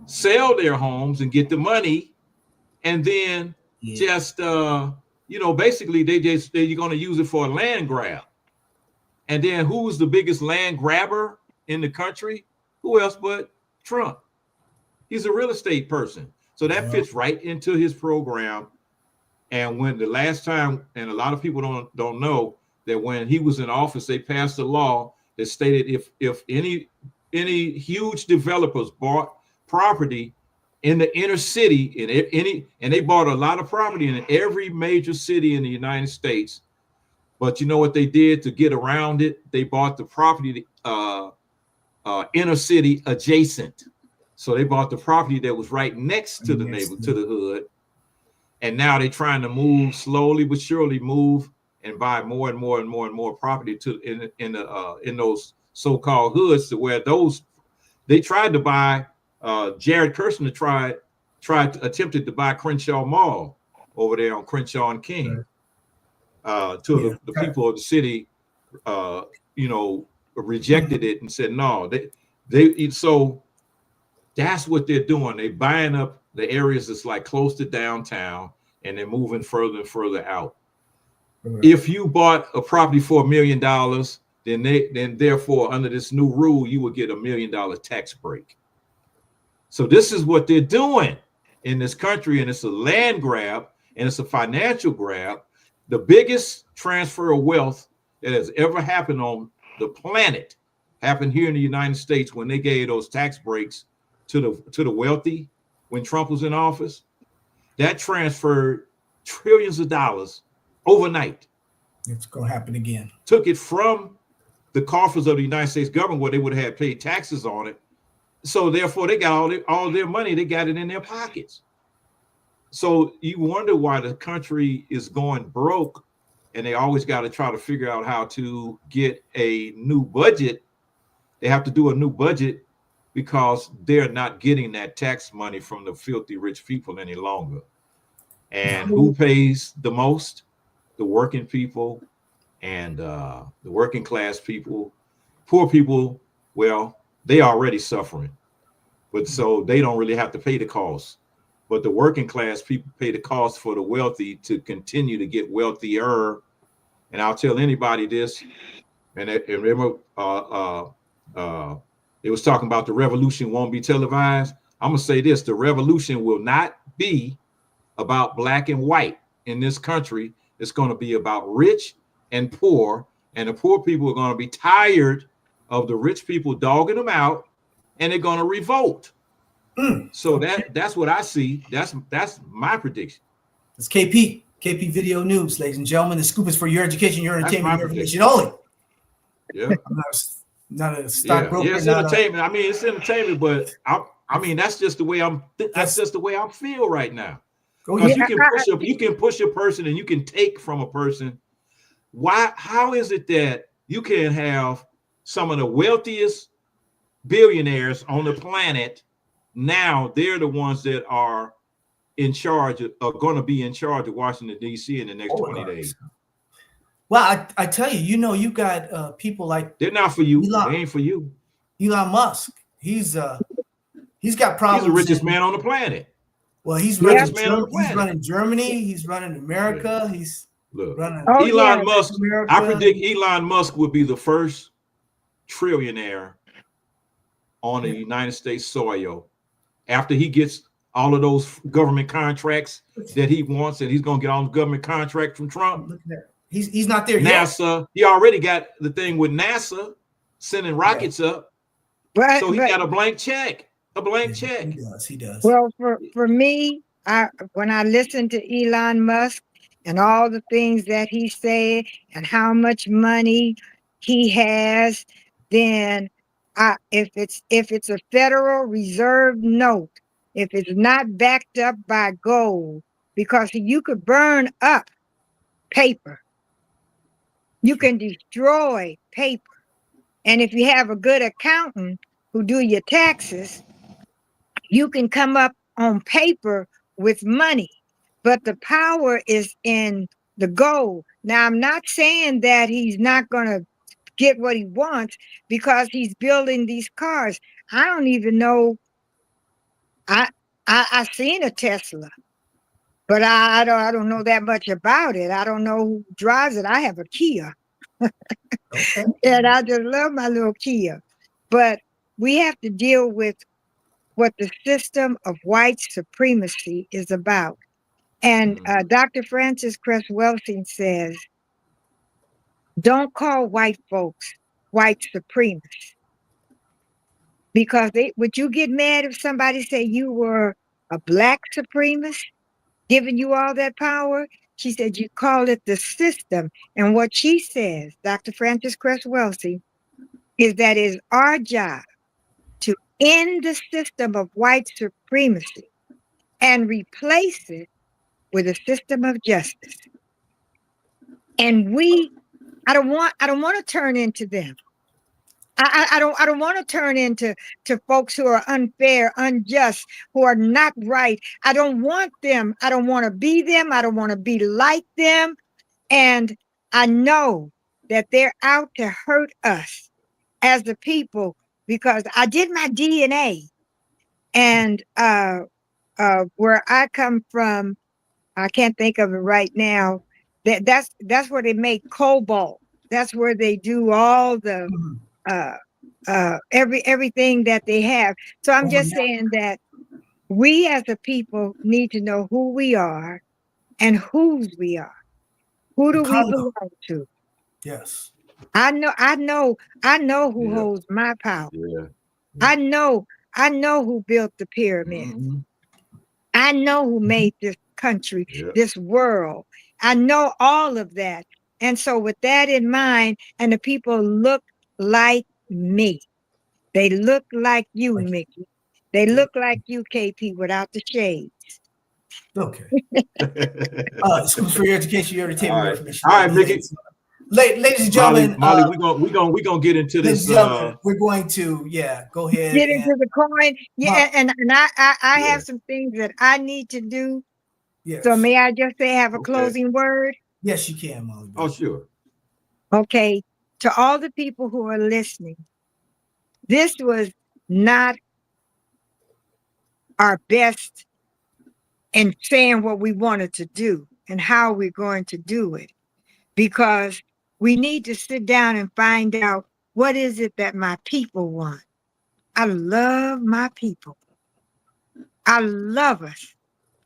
sell their homes and get the money, and then just basically you're going to use it for a land grab. And then who's the biggest land grabber in the country? Who else but Trump? He's a real estate person. So that fits right into his program. And when the last time, and a lot of people don't know that when he was in office, they passed a law that stated if any huge developers bought property in the inner city, and they bought a lot of property in every major city in the United States. But you know what they did to get around it? They bought the property inner city adjacent. So they bought the property that was right next to the to the hood. And now they're trying to move slowly but surely, and buy more and more and more and more property in those so-called hoods, to where they tried to buy. Jared Kushner attempted to buy Crenshaw Mall over there on Crenshaw and King. The people of the city, rejected it and said no. So that's what they're doing. They're buying up the areas that's like close to downtown, and they're moving further and further out. If you bought a property for $1 million, then therefore under this new rule, you would get $1 million tax break. So this is what they're doing in this country, and it's a land grab. and it's a financial grab. The biggest transfer of wealth that has ever happened on the planet happened here in the United States when they gave those tax breaks to the wealthy when Trump was in office. That transferred trillions of dollars overnight. It's going to happen again. Took it from the coffers of the United States government where they would have paid taxes on it. So therefore, they got all their money. They got it in their pockets. So you wonder why the country is going broke, and they always got to try to figure out how to get a new budget. They have to do a new budget because they're not getting that tax money from the filthy rich people any longer. And who pays the most? The working people and the working class people. Poor people, well, they already suffering, but so they don't really have to pay the cost. But the working class people pay the cost for the wealthy to continue to get wealthier. And I'll tell anybody this, and remember, it was talking about the revolution won't be televised. I'm gonna say this: the revolution will not be about black and white in this country. It's going to be about rich and poor, and the poor people are going to be tired of the rich people dogging them out, and they're going to revolt. So that's what I see. That's my prediction. It's KP Video News, ladies and gentlemen. The scoop is for your education, your entertainment, your information only. Yeah, I'm not a stockbroker. Yeah, it's entertainment. I mean, it's entertainment, but I mean that's just the way that's just the way I feel right now. Because you can push a person and you can take from a person. Why? How is it that you can have some of the wealthiest billionaires on the planet? Now they're the ones that are in charge, are going to be in charge of Washington, D.C. in the next 20 days. Well, I tell you, you got people like, they're not for you. They ain't for you. Elon Musk. He's got problems. He's the richest man on the planet. Well, he's running Germany. He's running America. Yeah. He's running Elon Musk. America. I predict Elon Musk will be the first trillionaire on the United States soil after he gets all of those government contracts that he wants, and he's going to get all the government contracts from Trump. Look at that. He's not there NASA, yet. He already got the thing with NASA sending rockets up. So he got a blank check. A blank check. He does. Well, for me, when I listen to Elon Musk and all the things that he said and how much money he has, then if it's a Federal Reserve note, if it's not backed up by gold, because you could burn up paper, you can destroy paper, and if you have a good accountant who do your taxes, you can come up on paper with money, but the power is in the gold. Now, I'm not saying that he's not going to get what he wants because he's building these cars. I don't even know. I seen a Tesla, but I don't know that much about it. I don't know who drives it. I have a Kia. Okay. And I just love my little Kia. But we have to deal with what the system of white supremacy is about. And Dr. Francis Cress Welsing says, don't call white folks white supremacists. Because would you get mad if somebody say you were a black supremacist, giving you all that power? She said you call it the system. And what she says, Dr. Francis Cress Welsing, is that it's our job to end the system of white supremacy and replace it with a system of justice. And I don't want to turn into them. I don't want to turn into folks who are unfair, unjust, who are not right. I don't want them. I don't want to be them. I don't want to be like them. And I know that they're out to hurt us as the people, because I did my DNA, and where I come from, I can't think of it right now. That's where they make cobalt. That's where they do all the everything that they have. So I'm just saying that we as a people need to know who we are and whose we are. Who do we belong to? Yes. I know who holds my power. Yeah. I know who built the pyramids. Mm-hmm. I know who made this country, Yeah. this world. I know all of that. And so with that in mind, and the people look like me. They look like you, Mickey. They look like you, KP, without the shades. Okay. Schools for your education, your entertainment, your information. All right, Mickey. Ladies and gentlemen, Molly, we gonna get into this. We're going to go ahead. Get into the coin. Yeah, and I have some things that I need to do. Yes. So may I just say have a closing word? Yes, you can, Molly. Oh, sure. Okay. To all the people who are listening, this was not our best in saying what we wanted to do and how we're going to do it, because we need to sit down and find out what is it that my people want. I love my people. I love us.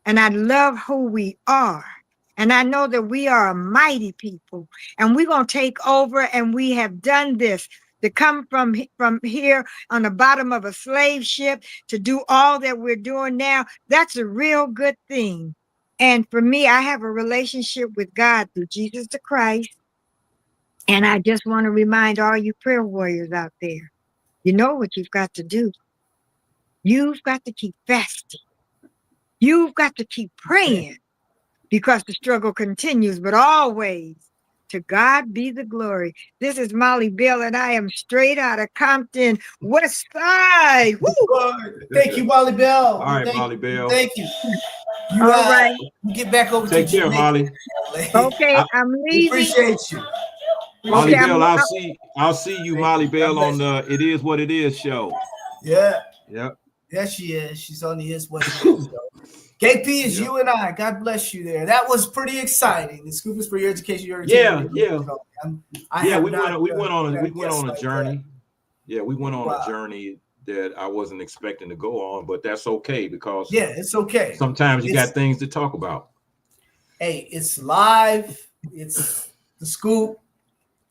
And I love who we are. And I know that we are a mighty people. And we're going to take over. And we have done this. To come from here on the bottom of a slave ship to do all that we're doing now, that's a real good thing. And for me, I have a relationship with God through Jesus the Christ. And I just want to remind all you prayer warriors out there, you know what you've got to do. You've got to keep fasting. You've got to keep praying, because the struggle continues, but always to God be the glory. This is Molly Bell, and I am straight out of Compton, West Side. Woo! Thank you, Molly Bell. All right, Molly Bell. Thank you. All right. You get back over Take to care, Jamaica. Molly. Okay, I'm leaving. Appreciate you. Molly Okay, Bell, I'll see you, Molly Bell, on the It Is What It Is show. Yeah. Yep. Yeah, she is. She's on the Is What It Is show. KP is you and I. God bless you there. That was pretty exciting. The scoop is for your education. Your We went on a journey. Yeah, we went on a journey that I wasn't expecting to go on, but that's okay, because it's okay. Sometimes you got things to talk about. Hey, it's live. It's the scoop,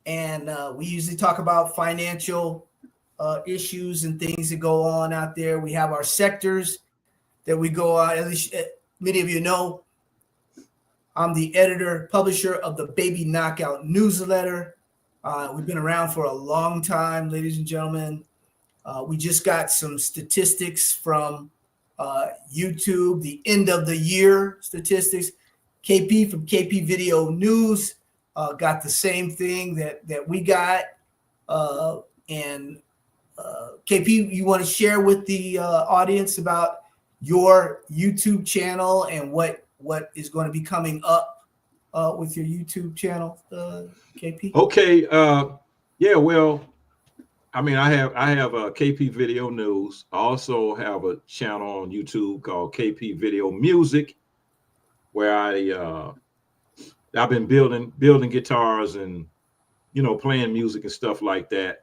and we usually talk about financial issues and things that go on out there. We have our sectors that we go on. At least many of you know, I'm the editor, publisher of the Baby Knockout newsletter. We've been around for a long time, ladies and gentlemen. We just got some statistics from YouTube, the end of the year statistics. KP from KP Video News got the same thing that we got. And KP, you want to share with the audience about your YouTube channel and what is going to be coming up with your YouTube channel, KP? Okay. Yeah. Well, I mean, I have a KP Video News. I also have a channel on YouTube called KP Video Music, where I've been building guitars and playing music and stuff like that.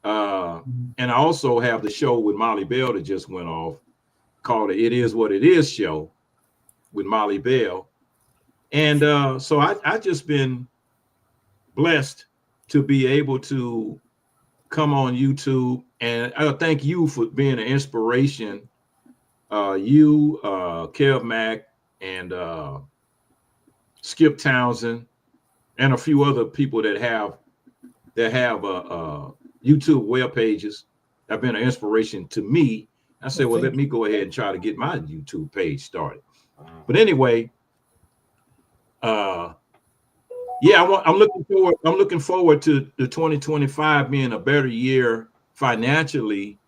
And I also have the show with Molly Bell that just went off, called the It Is What It Is show with Molly Bell. And so I just been blessed to be able to come on YouTube, and I thank you for being an inspiration. You, Kev Mack, and Skip Townsend, and a few other people that have YouTube web pages have been an inspiration to me. I said, well, let me go ahead and try to get my YouTube page started. But anyway, I'm looking forward to the 2025 being a better year financially.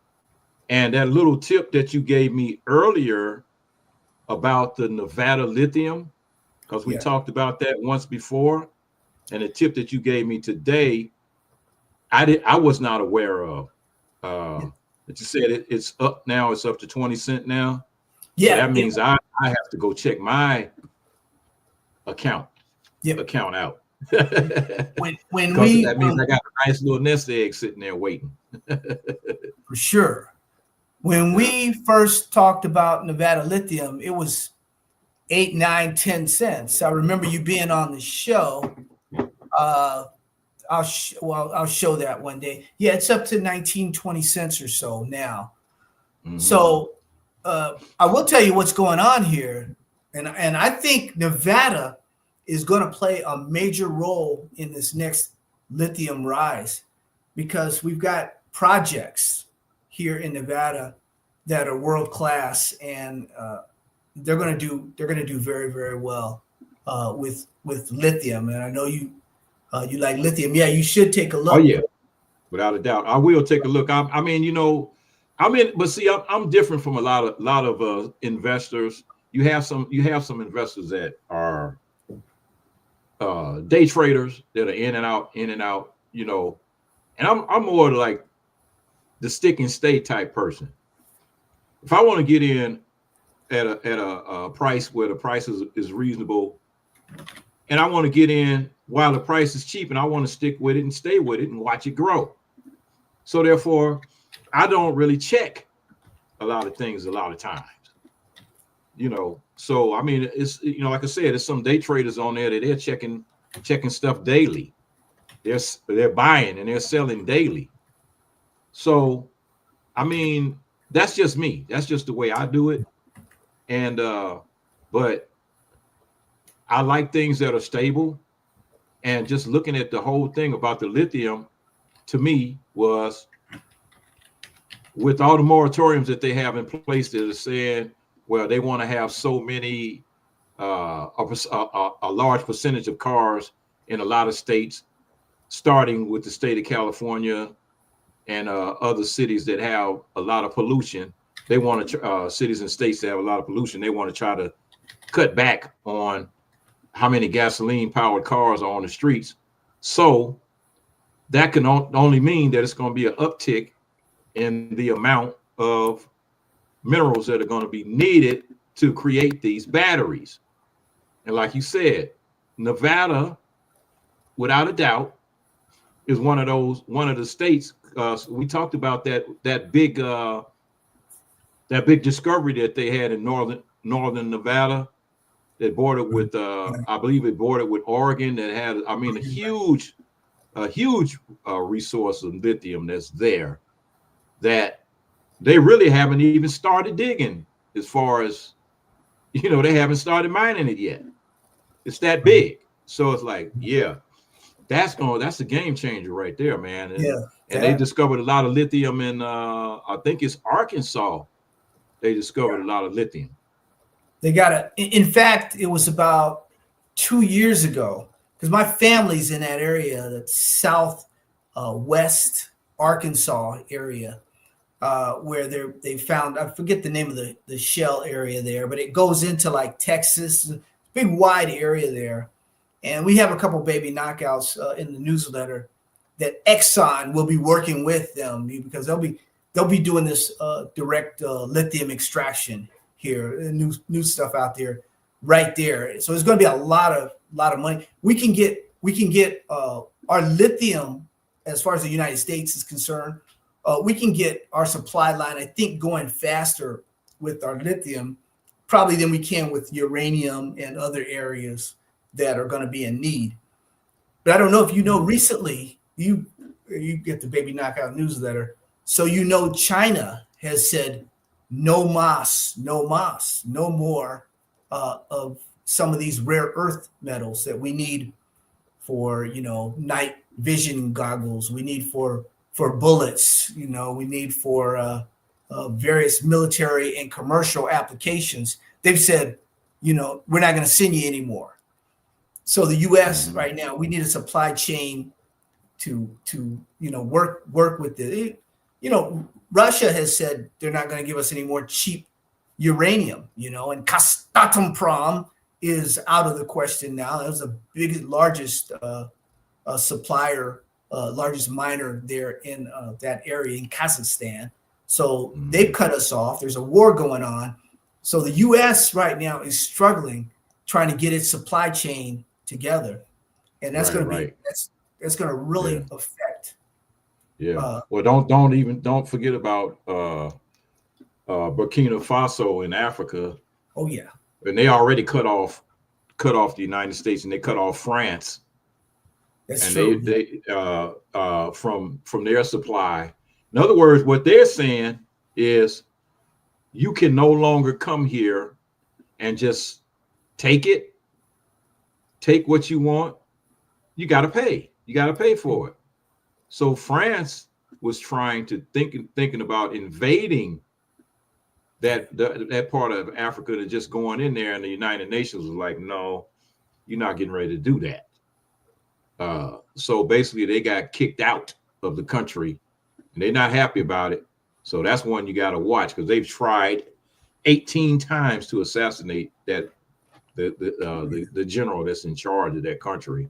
And that little tip that you gave me earlier about the Nevada lithium, because we talked about that once before, and the tip that you gave me today, I was not aware of. But you said it's up now. It's up to 20 cents now. Yeah, so that means I have to go check my account out. when that means I got a nice little nest egg sitting there waiting. For sure. When we first talked about Nevada lithium, it was 8, 9, 10 cents. I remember you being on the show. I'll show that one day. Yeah, it's up to 19, 20 cents or so now. Mm-hmm. So I will tell you what's going on here, and I think Nevada is going to play a major role in this next lithium rise, because we've got projects here in Nevada that are world class, and they're going to do very, very well with lithium. And I know you like lithium. Yeah, you should take a look. Oh yeah, without a doubt, I will take a look. I mean, you know, but see, I'm different from a lot of investors. You have some investors that are day traders that are in and out, you know, and I'm more like the stick and stay type person. If I want to get in at a price where the price is reasonable, and I want to get in while the price is cheap, and I want to stick with it and stay with it and watch it grow. So therefore, I don't really check a lot of things a lot of times, you know. So I mean, it's, you know, like I said, there's some day traders on there that they're checking stuff daily. They're buying and they're selling daily. So I mean, that's just me. That's just the way I do it. And but I like things that are stable. And just looking at the whole thing about the lithium, to me, was with all the moratoriums that they have in place that are saying, well, they want to have so many, a large percentage of cars in a lot of states, starting with the state of California and other cities that have a lot of pollution. They want to, cities and states that have a lot of pollution, they want to try to cut back on how many gasoline powered cars are on the streets. So that can only mean that it's going to be an uptick in the amount of minerals that are going to be needed to create these batteries. And like you said, Nevada, without a doubt, is one of the states. We talked about that big discovery that they had in northern Nevada that bordered with, I believe it bordered with Oregon, that had, I mean, a huge resource of lithium that's there that they really haven't even started digging, as far as, you know, they haven't started mining it yet. It's that big. So it's like, yeah, that's a game changer right there, man. And they discovered a lot of lithium in, I think it's Arkansas. They discovered a lot of lithium. They got in fact, it was about 2 years ago, because my family's in that area, that southwest Arkansas area, where they found, I forget the name of the shell area there, but it goes into like Texas, big wide area there. And we have a couple baby knockouts in the newsletter that Exxon will be working with them, because they'll be doing this direct lithium extraction here, new stuff out there, right there. So it's going to be a lot of money. We can get our lithium, as far as the United States is concerned. We can get our supply line, I think, going faster with our lithium, probably than we can with uranium and other areas that are going to be in need. But I don't know if you know, recently you get the Baby Knockout newsletter, so you know China has said no more of some of these rare earth metals that we need for, you know, night vision goggles, we need for bullets, you know, we need for various military and commercial applications. They've said, you know, we're not going to send you anymore. So the U.S. right now, we need a supply chain to you know, work with it. You know, Russia has said they're not going to give us any more cheap uranium, you know, and Kazatomprom is out of the question now. It was the largest supplier, largest miner there in that area in Kazakhstan. So they've cut us off. There's a war going on. So the U.S. right now is struggling, trying to get its supply chain together, and that's going to be that's going to really affect. Yeah. Well, don't forget about Burkina Faso in Africa. Oh yeah. and they already cut off the United States, and they cut off France. That's and true. they from their supply. In other words, what they're saying is you can no longer come here and just take what you want. You got to pay. You got to pay for it. So France was trying to thinking about invading that part of Africa, to just going in there, and the United Nations was like, no, you're not getting ready to do that. So basically they got kicked out of the country, and they're not happy about it. So that's one you got to watch, because they've tried 18 times to assassinate the general that's in charge of that country,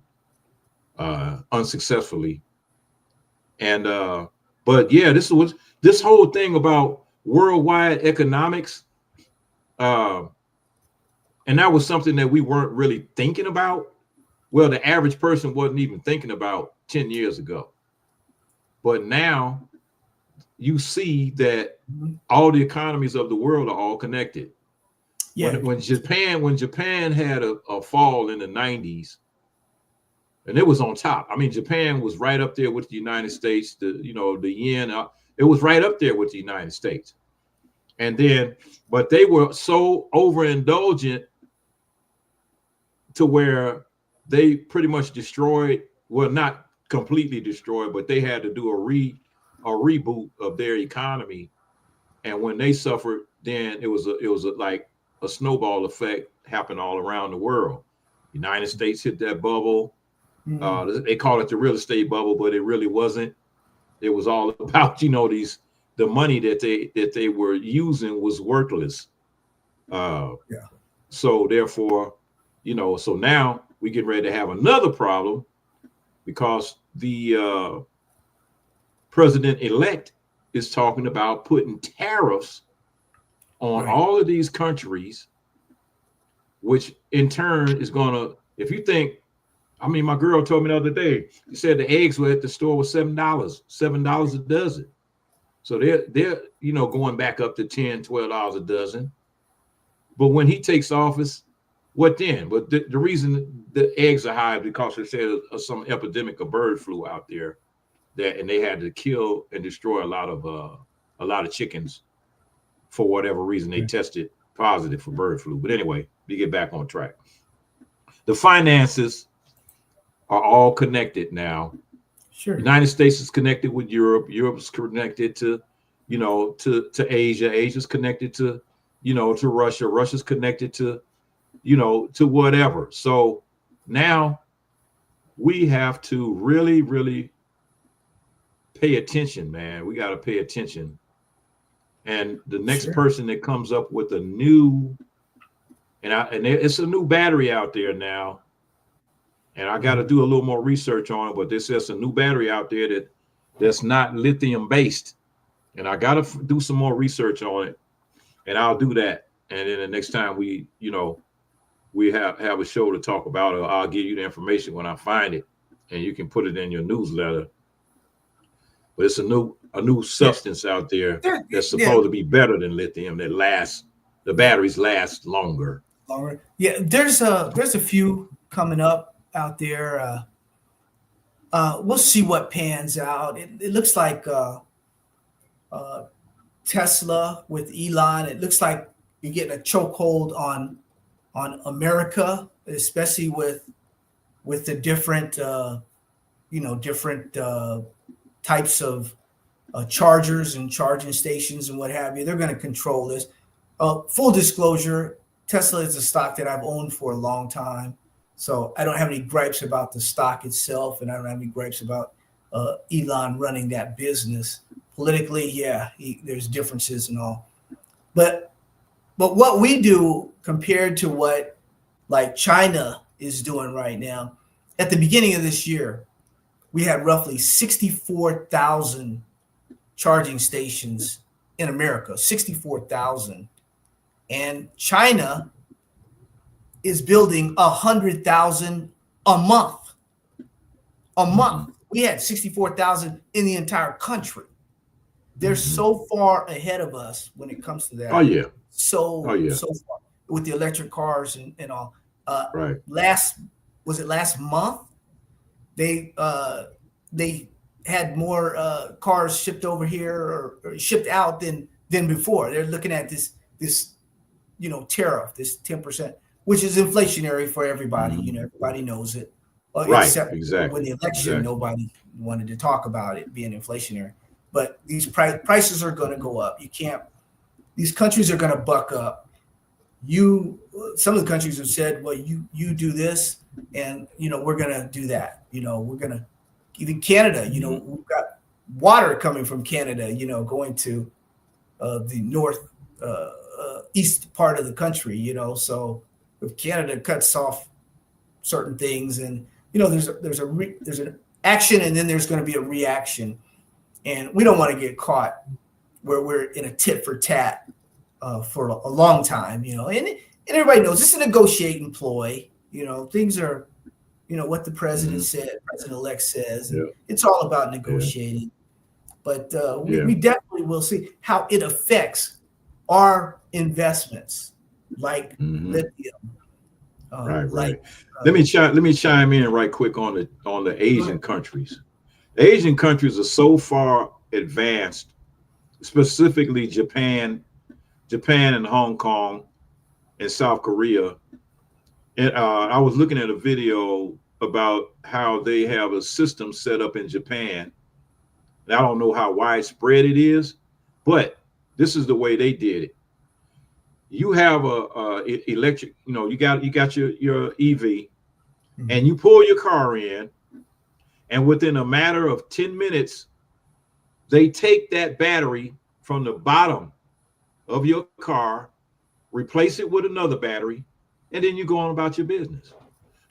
unsuccessfully. And but yeah, this whole thing about worldwide economics, and that was something that we weren't really thinking about. Well, the average person wasn't even thinking about 10 years ago. But now you see that all the economies of the world are all connected. Yeah. When Japan had a fall in the 90s, and it was on top. I mean, Japan was right up there with the United States. The yen, it was right up there with the United States. And then, but they were so overindulgent to where they pretty much destroyed, well, not completely destroyed, but they had to do a reboot of their economy. And when they suffered, then it was like a snowball effect happened all around the world. United States hit that bubble. They call it the real estate bubble, but it really wasn't. It was all about, the money that they were using was worthless. So therefore, so now we get ready to have another problem, because the president-elect is talking about putting tariffs on all of these countries, which in turn is going to, if you think, I mean, my girl told me the other day, she said the eggs were at the store was $7 a dozen. So they're going back up to $10, $12 a dozen. But when he takes office, what then? But the reason the eggs are high is because they said some epidemic of bird flu out there, and they had to kill and destroy a lot of chickens for whatever reason. They tested positive for bird flu. But anyway, we get back on track. The finances are all connected now. Sure. United States is connected with Europe. Europe is connected to Asia. Asia's connected to Russia. Russia's connected to whatever. So now we have to really, really pay attention, man. We got to pay attention. And the next person that comes up with a new, and it's a new battery out there now, and I got to do a little more research on it, but there's a new battery out there that's not lithium based, and I got to do some more research on it, and I'll do that. And then the next time we have a show to talk about it, I'll give you the information when I find it, and you can put it in your newsletter. But it's a new substance out there that's supposed to be better than lithium, the batteries last longer. Yeah, there's a few coming up out there. We'll see what pans out. It looks like Tesla with Elon. It looks like you're getting a chokehold on America, especially with the different types of chargers and charging stations and what have you. They're going to control this. Full disclosure, Tesla is a stock that I've owned for a long time. So I don't have any gripes about the stock itself, and I don't have any gripes about Elon running that business. Politically, there's differences and all. But what we do compared to what like China is doing right now, at the beginning of this year, we had roughly 64,000 charging stations in America, 64,000. And China is building 100,000 a month. We had 64,000 in the entire country. They're so far ahead of us when it comes to that. Oh yeah. So far. with the electric cars and all. Right. Last month? They had more cars shipped over here or shipped out than before. They're looking at this tariff, this 10%, which is inflationary for everybody. Mm-hmm. Everybody knows it. Right. Except Exactly. when the election, nobody wanted to talk about it being inflationary. But these prices are going to go up. These countries are going to buck up. Some of the countries have said, well, you do this, and we're going to do that. We're going to, even Canada. We've got water coming from Canada. Going to the north east part of the country. So if Canada cuts off certain things, and there's an action, and then there's going to be a reaction, and we don't want to get caught where we're in a tit for tat for a long time. And everybody knows it's a negotiating ploy. Things are, what the president said, president-elect says. Yeah. It's all about negotiating. Yeah. But we definitely will see how it affects our investments, like lithium. Right. Let me chime in right quick on the Asian countries. The Asian countries are so far advanced, specifically Japan and Hong Kong and South Korea. And I was looking at a video about how they have a system set up in Japan. And I don't know how widespread it is, but this is the way they did it. You have a electric, you got your EV, and you pull your car in, and within a matter of 10 minutes, they take that battery from the bottom of your car, replace it with another battery, and then you go on about your business.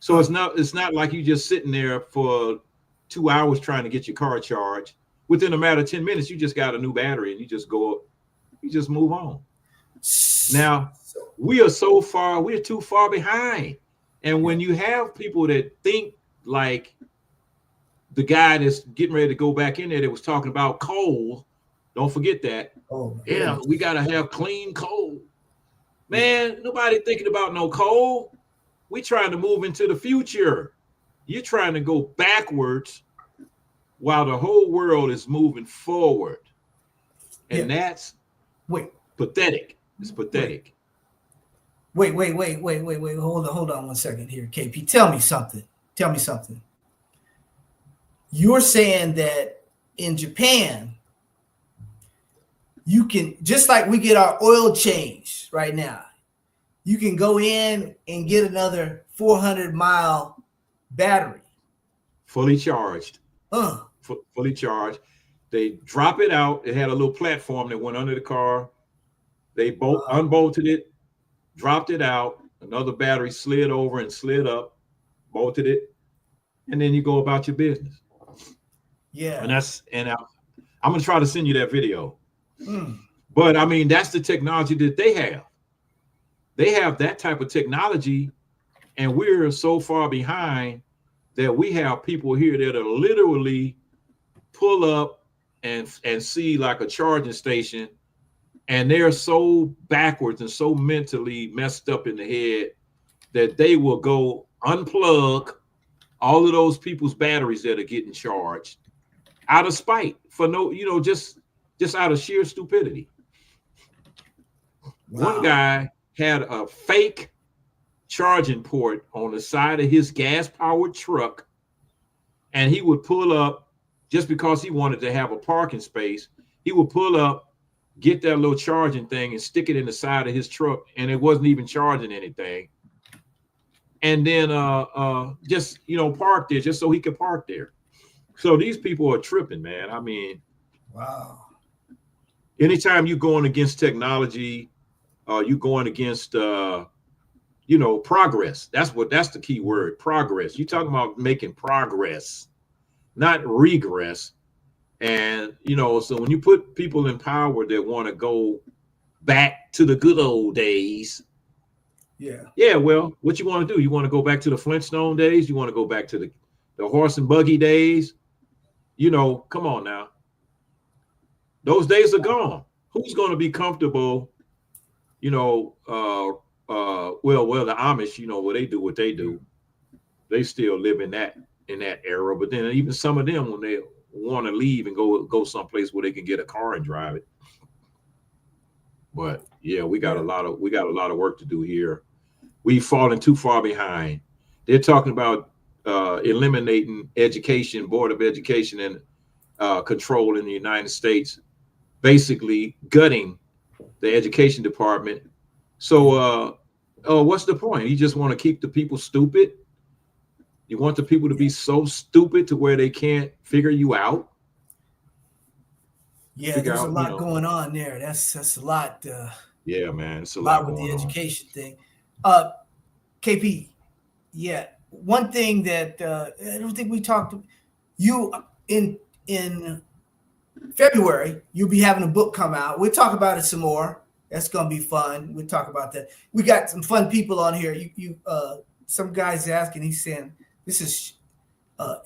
So it's not like you just sitting there for 2 hours trying to get your car charged. Within a matter of 10 minutes, you just got a new battery, and you just move on. Now, we're too far behind. And when you have people that think like the guy that's getting ready to go back in there that was talking about coal, don't forget that. We got to have clean coal. Man, nobody thinking about no coal. We trying to move into the future. You're trying to go backwards while the whole world is moving forward. And that's pathetic. It's pathetic. Wait. Hold on 1 second here, KP. Tell me something. You're saying that in Japan, you can, just like we get our oil change right now, you can go in and get another 400-mile battery. Fully charged. Fully charged. They drop it out. It had a little platform that went under the car. They unbolted it, dropped it out. Another battery slid over and slid up, bolted it, and then you go about your business. Yeah. And I'm gonna try to send you that video. But I mean, that's the technology that they have. They have that type of technology, and we're so far behind that we have people here that are literally pull up and see like a charging station, and they're so backwards and so mentally messed up in the head that they will go unplug all of those people's batteries that are getting charged out of spite for just out of sheer stupidity. Wow. One guy had a fake charging port on the side of his gas-powered truck, and he would pull up just because he wanted to have a parking space. He would pull up, get that little charging thing, and stick it in the side of his truck, and it wasn't even charging anything. And then just park there just so he could park there. So these people are tripping, man. I mean, wow. Anytime you're going against technology, you're going against progress. That's the key word, progress. You're talking about making progress, not regress. And so when you put people in power that want to go back to the good old days, well, what you want to do? You want to go back to the Flintstone days? You want to go back to the horse and buggy days? Come on now. Those days are gone. Who's going to be comfortable, well, the Amish, well, they do what they do. They still live in that era. But then even some of them, when they want to leave and go someplace where they can get a car and drive it. But yeah, we got a lot of work to do here. We've fallen too far behind. They're talking about eliminating education, Board of Education and control in the United States, basically gutting the education department. So what's the point? You just want to keep the people stupid? You want the people to be so stupid to where they can't figure you out? Yeah, there's a lot going on there. That's a lot. Yeah, man, it's a lot with the education thing. KP, yeah, one thing that I don't think we talked to you in February. You'll be having a book come out. We'll talk about it some more. That's gonna be fun. We'll talk about that. We got some fun people on here. Some guy's asking. He's saying this is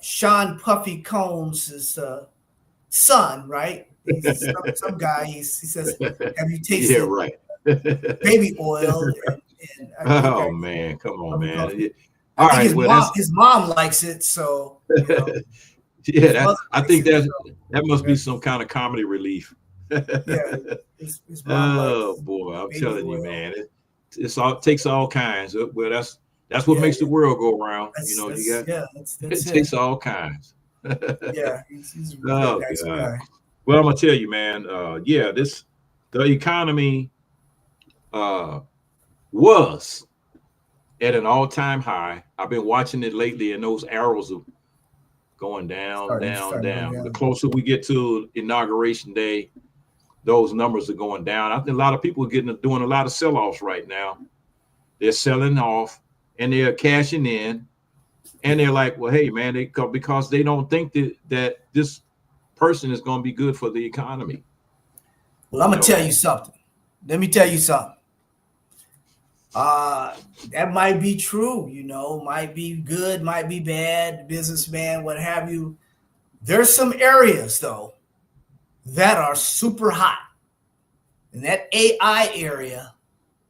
Sean Puffy Combs' son, right? He's some guy. He says, "Have you tasted baby oil?" And man, come on, man. All right, his mom likes it, so yeah. I think that must be some kind of comedy relief. Yeah, his mom boy, I'm telling you, man, it takes all kinds. Well, that's what makes the world go around. It takes all kinds. Yeah, he's a really nice guy. Well, I'm gonna tell you, man. The economy was at an all-time high. I've been watching it lately, and those arrows are going down, down. The closer we get to Inauguration Day, those numbers are going down. I think a lot of people are doing a lot of sell-offs right now. They're selling off and they're cashing in, and they're like, well, hey, man, because they don't think that this person is going to be good for the economy. Well, I'm gonna tell you something. Let me tell you something. That might be true, might be good, might be bad, businessman, what have you. There's some areas though that are super hot. And that AI area,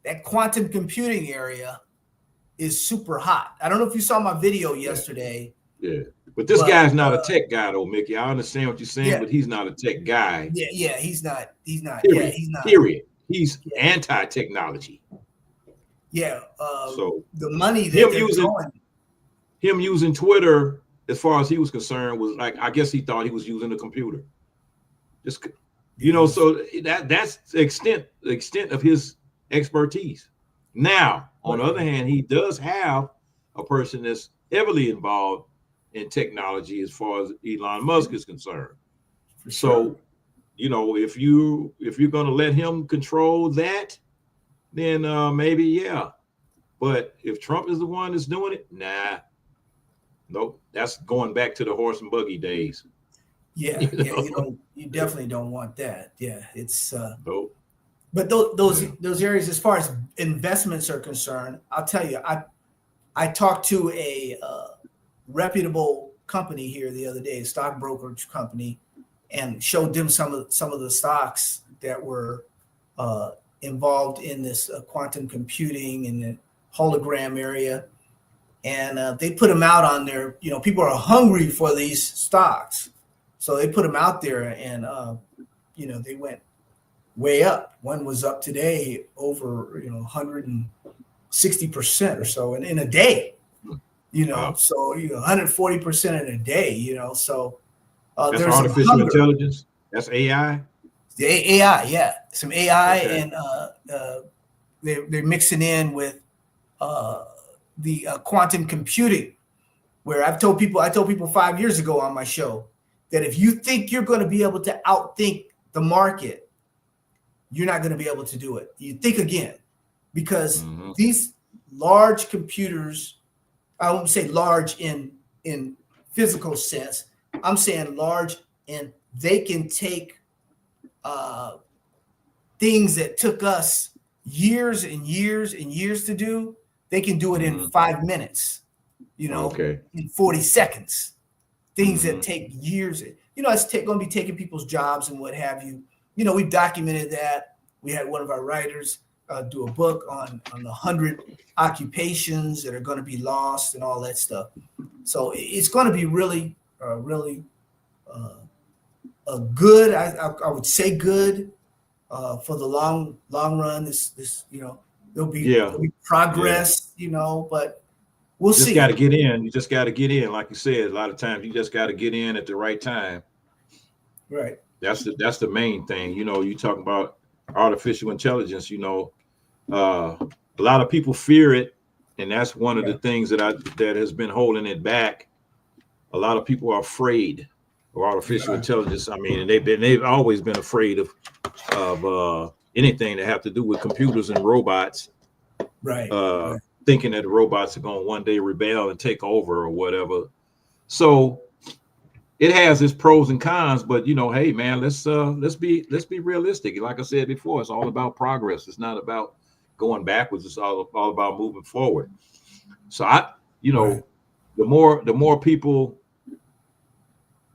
that quantum computing area is super hot. I don't know if you saw my video yesterday. Yeah. But this guy's not a tech guy, though, Mickey. I understand what you're saying, but he's not a tech guy. Yeah, he's not. Period. Yeah, he's not. Period. He's anti-technology. Yeah. So the money that him using Twitter, as far as he was concerned, was like, I guess he thought he was using a computer. Just so that's the extent of his expertise. Now, on the other hand, he does have a person that's heavily involved in technology as far as Elon Musk is concerned. So, if you're going to let him control that, then maybe, yeah. But if Trump is the one that's doing it, nah. Nope. That's going back to the horse and buggy days. Yeah, you definitely don't want that. Yeah, it's nope. But those areas, as far as investments are concerned, I'll tell you, I talked to a reputable company here the other day, a stock brokerage company, and showed them some of the stocks that were involved in this quantum computing and the hologram area, and they put them out on there. People are hungry for these stocks, so they put them out there, and they went way up. One was up today over 160% or so in a day. Wow. So 140% in a day. So that's there's artificial intelligence. That's AI. The AI, yeah, some AI, and they're mixing in with the quantum computing. Where I told people 5 years ago on my show that if you think you're going to be able to outthink the market, you're not going to be able to do it. You think again, because these large computers, I won't say large in physical sense, I'm saying large, and they can take things that took us years and years and years to do. They can do it in 5 minutes, in 40 seconds. Things that take years. It's going to be taking people's jobs and what have you. We've documented that. We had one of our writers, do a book on the 100 occupations that are going to be lost and all that stuff. So it's going to be really, really a good. I would say good for the long run. This there'll be progress, but we'll see. Just got to get in. You just got to get in, like you said. A lot of times, you just got to get in at the right time. Right. That's the main thing. You talk about artificial intelligence. A lot of people fear it, and that's one of the things that has been holding it back. A lot of people are afraid of artificial intelligence. I mean, and they've always been afraid of anything that have to do with computers and robots. Right. Thinking that the robots are going to one day rebel and take over or whatever. So it has its pros and cons, but hey man, let's be realistic. Like I said before, it's all about progress. It's not about going backwards. It's all about moving forward. So the more people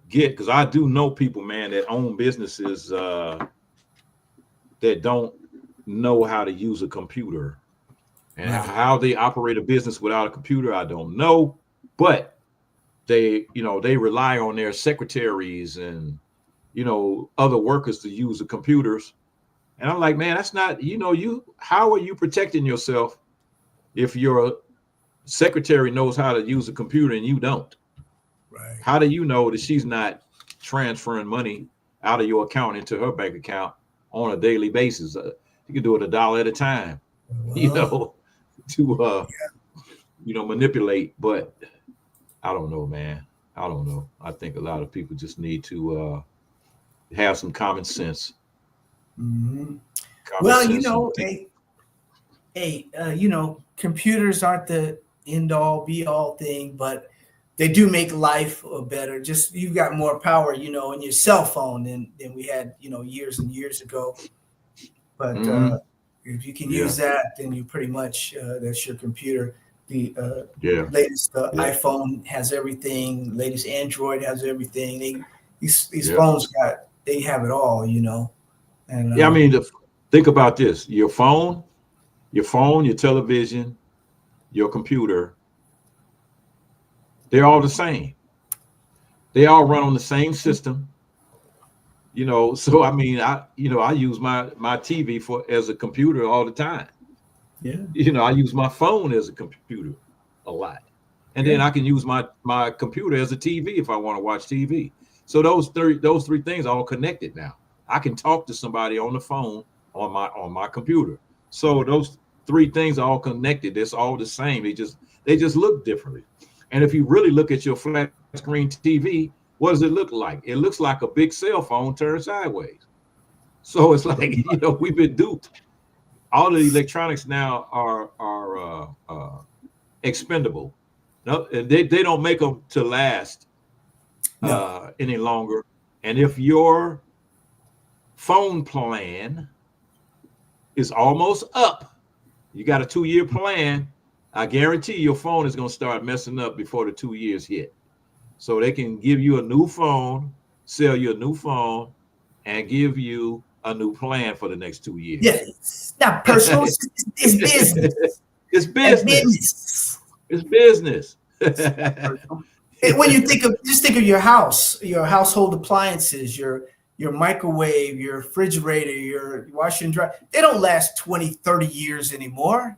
get, because I do know people, man, that own businesses that don't know how to use a computer. And how they operate a business without a computer, I don't know. But they rely on their secretaries and, other workers to use the computers. And I'm like, man, that's not, how are you protecting yourself if your secretary knows how to use a computer and you don't? Right. How do you know that she's not transferring money out of your account into her bank account on a daily basis? You can do it $1 at a time, to manipulate. But I don't know, man. I don't know. I think a lot of people just need to have some common sense. Mm-hmm. Computers aren't the end all be all thing, but they do make life better. Just you've got more power, in your cell phone than we had, years and years ago. But if you can use that, then you pretty much that's your computer. The latest iPhone has everything. Latest Android has everything. These phones they have it all, And I mean, think about this: your phone, your television, your computer. They're all the same. They all run on the same system. So I mean, I use my TV as a computer all the time. Yeah. I use my phone as a computer a lot. And then I can use my computer as a TV if I want to watch TV. So those three things are all connected now. I can talk to somebody on the phone on my computer. So those three things are all connected. It's all the same. They just look differently. And if you really look at your flat screen TV, what does it look like? It looks like a big cell phone turned sideways. So it's like, we've been duped. All the electronics now are expendable. No, they don't make them to last any longer. And if your phone plan is almost up, you got a 2-year plan, I guarantee your phone is going to start messing up before the 2 years hit. So they can give you a new phone, sell you a new phone, and give you a new plan for the next 2 years. Yeah, it's not personal. It's business. It's business. It's business. When you think of your house, your household appliances, your microwave, your refrigerator, your washer and dryer, they don't last 20, 30 years anymore,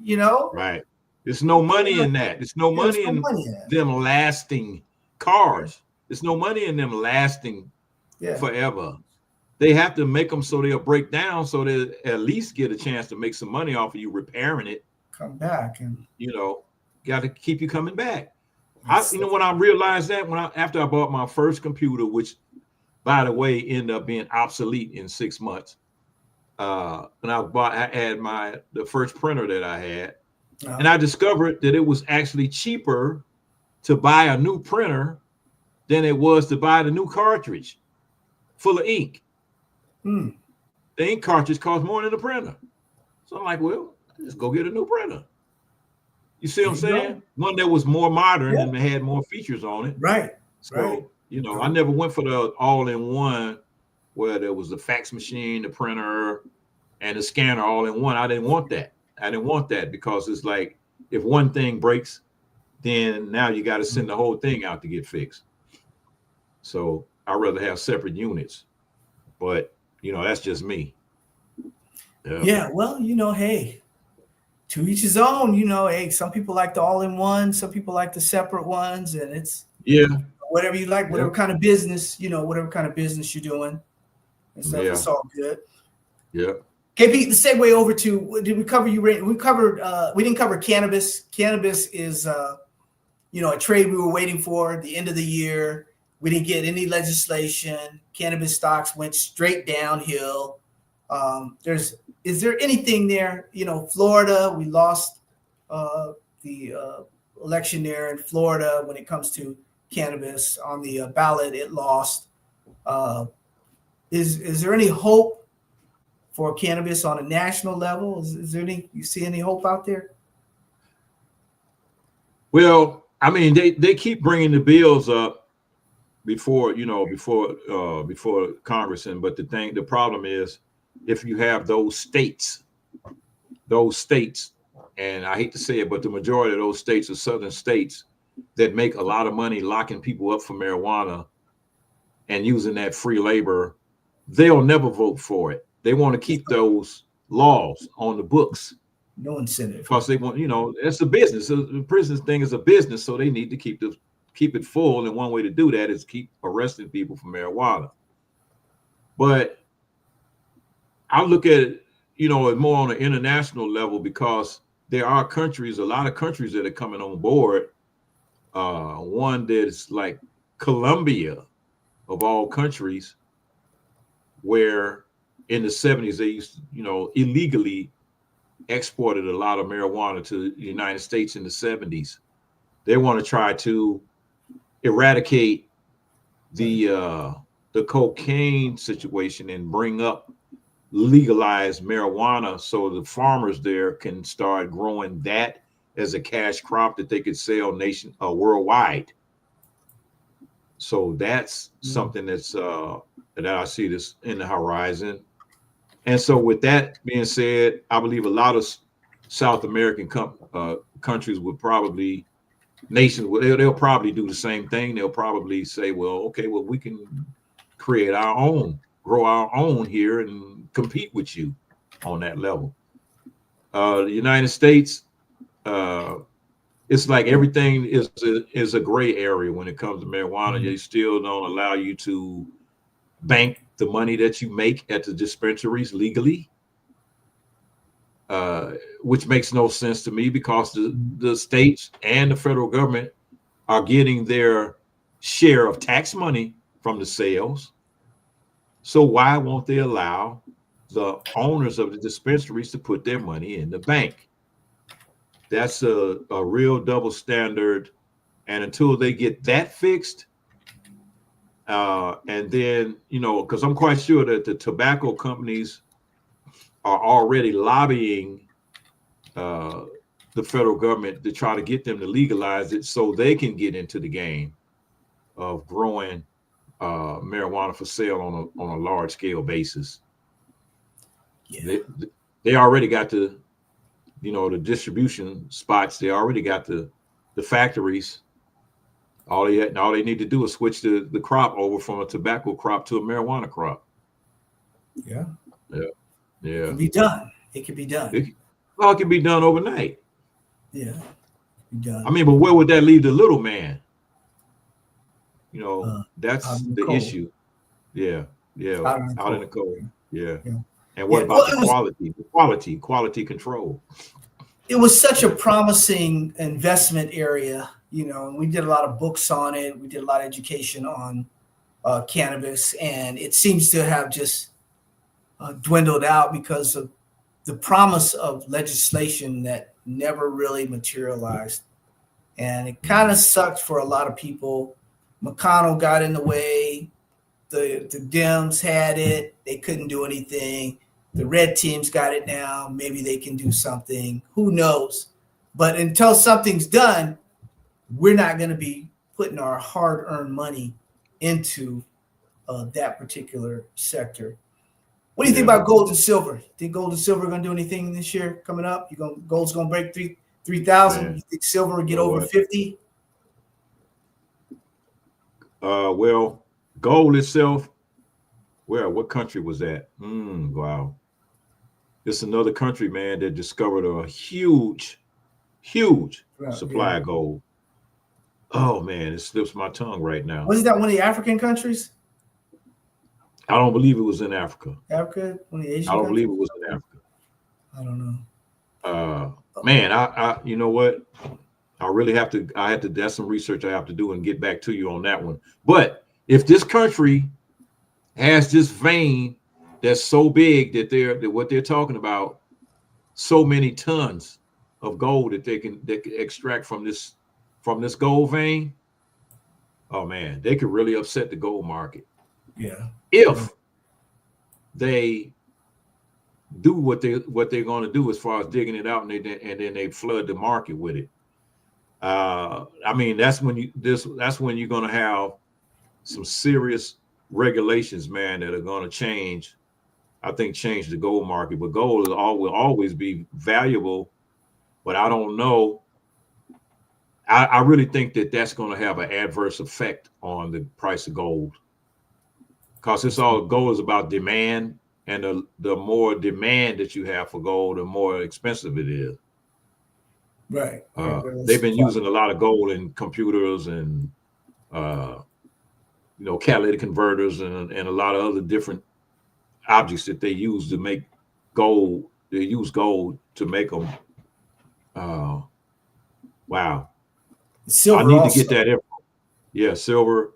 Right. There's no money in that. There's no money in them lasting. Cars, there's no money in them lasting forever. They have to make them so they'll break down, so they at least get a chance to make some money off of you repairing it. Come back and got to keep you coming back. When I realized that after I bought my first computer, which by the way ended up being obsolete in 6 months, and I had the first printer that I had, and I discovered that it was actually cheaper to buy a new printer than it was to buy the new cartridge full of ink. The ink cartridge costs more than the printer. So I'm like, well, let's go get a new printer. You see what I'm saying? One that was more modern and had more features on it. Right. So, I never went for the all-in-one where there was the fax machine, the printer, and the scanner all in one. I didn't want that. I didn't want that because it's like if one thing breaks, then now you got to send the whole thing out to get fixed. So I'd rather have separate units, but that's just me. Yeah, well, hey, to each his own. Hey, some people like the all-in-one, some people like the separate ones, and it's whatever you like, whatever kind of business, whatever kind of business you're doing and stuff. It's all good. Yeah. KP, the segue over to, did we cover we covered, we didn't cover cannabis. Cannabis is, a trade we were waiting for the end of the year. We didn't get any legislation. Cannabis stocks went straight downhill. Is there anything there? Florida, we lost the election there in Florida when it comes to cannabis. On the ballot, it lost. Is there any hope for cannabis on a national level? Is there you see any hope out there? Well, I mean, they keep bringing the bills up before Congress, but the problem is if you have those states, and I hate to say it, but the majority of those states are southern states that make a lot of money locking people up for marijuana and using that free labor, they'll never vote for it. They want to keep those laws on the books. No incentive. Because they want, it's a business. The prison thing is a business, so they need to keep it full. And one way to do that is keep arresting people for marijuana. But I look at it, more on an international level because there are a lot of countries that are coming on board. One that's like Colombia, of all countries, where in the 70s they used to, illegally exported a lot of marijuana to the United States in the 70s. They want to try to eradicate the cocaine situation and bring up legalized marijuana so the farmers there can start growing that as a cash crop that they could sell worldwide. So that's something that's that I see this in the horizon. And so with that being said, I believe a lot of South American countries would probably, they'll probably do the same thing. They'll probably say, well, okay, well, we can create our own, grow our own here and compete with you on that level. The United States, it's like everything is a gray area when it comes to marijuana. They still don't allow you to bank the money that you make at the dispensaries legally, which makes no sense to me because the states and the federal government are getting their share of tax money from the sales. So why won't they allow the owners of the dispensaries to put their money in the bank? That's a real double standard. And until they get that fixed, and then, because I'm quite sure that the tobacco companies are already lobbying the federal government to try to get them to legalize it so they can get into the game of growing marijuana for sale on a large scale basis. Yeah. They already got the distribution spots. They already got the factories. All they need to do is switch the crop over from a tobacco crop to a marijuana crop. Yeah. It can be done. It can be done. It can be done overnight. Yeah. Done. I mean, but where would that leave the little man? That's the issue. Yeah. Out in the cold. Yeah. And what about the quality control? It was such a promising investment area. We did a lot of books on it. We did a lot of education on cannabis, and it seems to have just dwindled out because of the promise of legislation that never really materialized. And it kind of sucked for a lot of people. McConnell got in the way. The Dems had it. They couldn't do anything. The red teams got it now. Maybe they can do something. Who knows? But until something's done, we're not going to be putting our hard-earned money into that particular sector. What do you think about gold and silver? Think gold and silver are gonna do anything this year coming up? Gold's gonna break 3,000. You think silver will get over 50? Well, gold itself. What country was that? Wow. It's another country, man, that discovered a huge supply of gold. Oh man, it slips my tongue right now. Wasn't that one of the African countries? I don't believe it was in Africa. One of the Asian I don't countries? believe it was in Africa. I don't know. Man, I you know what? I have to, that's some research I have to do and get back to you on that one. But if this country has this vein that's so big that what they're talking about, so many tons of gold that they can extract from this gold vein, oh man, they could really upset the gold market. Yeah. If they do what they're going to do as far as digging it out and then they flood the market with it. I mean, that's when you're going to have some serious regulations, man, that are going to change the gold market. But gold will always be valuable. But I don't know. I really think that's going to have an adverse effect on the price of gold, because gold is about demand, and the more demand that you have for gold, the more expensive it is. Right. They've been using a lot of gold in computers and catalytic converters and a lot of other different objects that they use to make gold. They use gold to make them. Wow. Silver. I need to get that info. Yeah, silver.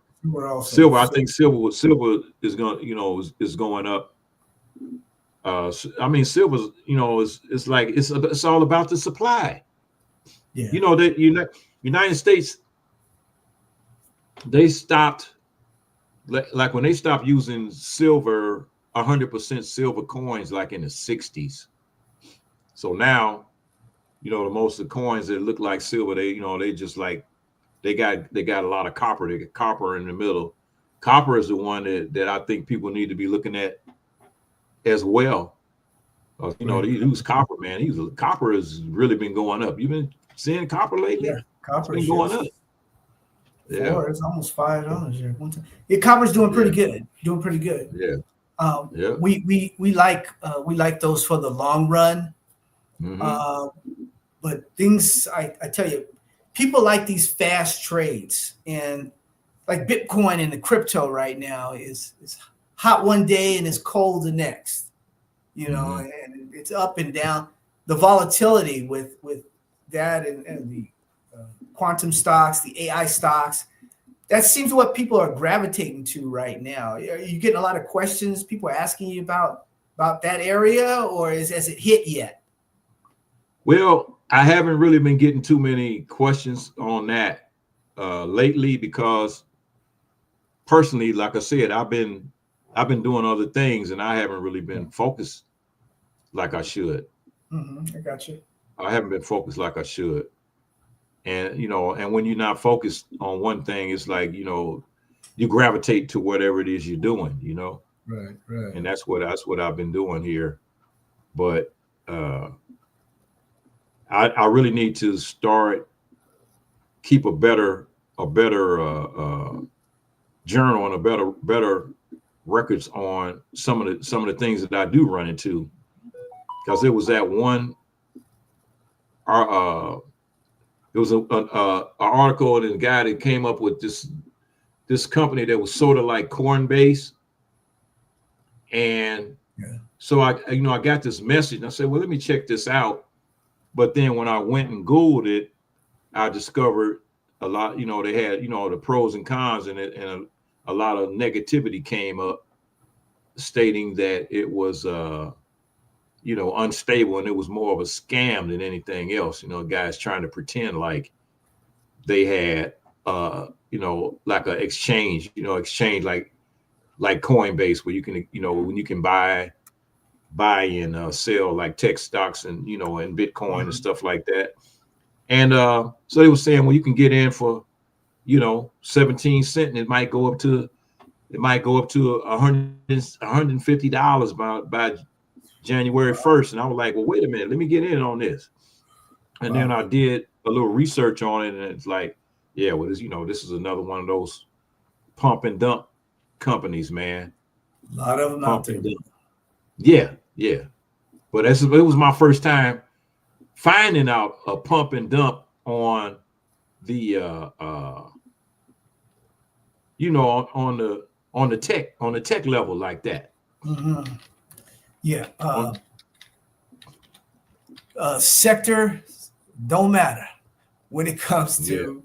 Silver. I think silver is going. Is going up. I mean, silver. It's like it's all about the supply. Yeah. The United States, they stopped, like when they stopped using silver, 100% silver coins, like in the 60s. So now, the most of the coins that look like silver, they just like, they got a lot of copper. They got copper in the middle. Copper is the one that I think people need to be looking at as well. They use copper, man. Copper has really been going up. You've been seeing copper lately? Yeah, copper has been going up. Yeah, it's almost $5 here. Yeah, copper's doing pretty good. Yeah. We like those for the long run. Mm-hmm. But things, I tell you, people like these fast trades, and like Bitcoin and the crypto right now is hot one day and it's cold the next. And it's up and down. The volatility with that and the quantum stocks, the AI stocks, that seems what people are gravitating to right now. Are you getting a lot of questions? People are asking you about that area, or has it hit yet? Well, I haven't really been getting too many questions on that lately, because personally, like I said, I've been doing other things and I haven't really been focused like I should. I got you. I haven't been focused like I should. And, and when you're not focused on one thing, it's like, you gravitate to whatever it is you're doing, Right. And that's what I've been doing here. But I really need to keep a better journal and a better records on some of the things that I do run into, because there was that one. There was an article and a guy that came up with this company that was sort of like Coinbase, and so I got this message and I said, well, let me check this out. But then when I went and Googled it, I discovered a lot. They had the pros and cons in it, and a lot of negativity came up, stating that it was unstable and it was more of a scam than anything else. Guys trying to pretend like they had like an exchange like Coinbase, where you can when you can buy and sell like tech stocks and and Bitcoin and stuff like that. And so they were saying, well, you can get in for 17 cents and it might go up to it might go up to $150 by January 1st. And I was like, well, wait a minute, let me get in on this. And then I did a little research on it, and it's like, yeah, well, this is another one of those pump and dump companies, man. A lot of them out there. Yeah. But it was my first time finding out a pump and dump on the on the tech level like that. Mm-hmm. Yeah. Sector don't matter when it comes to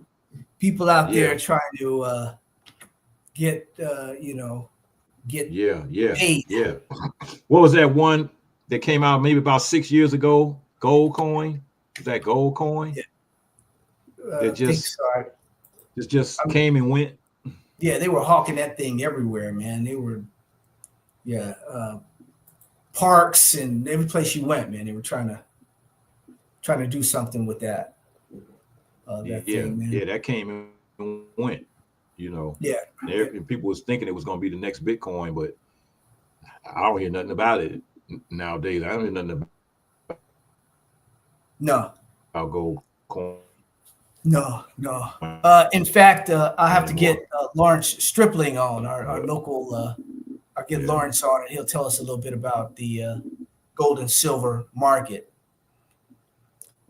people out there trying to get paid. Yeah. What was that one that came out maybe about 6 years ago? Gold coin? Is that gold coin? Yeah. That just came and went. Yeah, they were hawking that thing everywhere, man. They were, parks and every place you went, man. They were trying to do something with that. Thing, man. Yeah, that came and went. Yeah. And people was thinking it was going to be the next Bitcoin, but I don't hear nothing about it nowadays. I don't hear nothing about gold coin. No. In fact, I have to get Lawrence Stripling on our local. I'll get Lawrence on, and he'll tell us a little bit about the gold and silver market.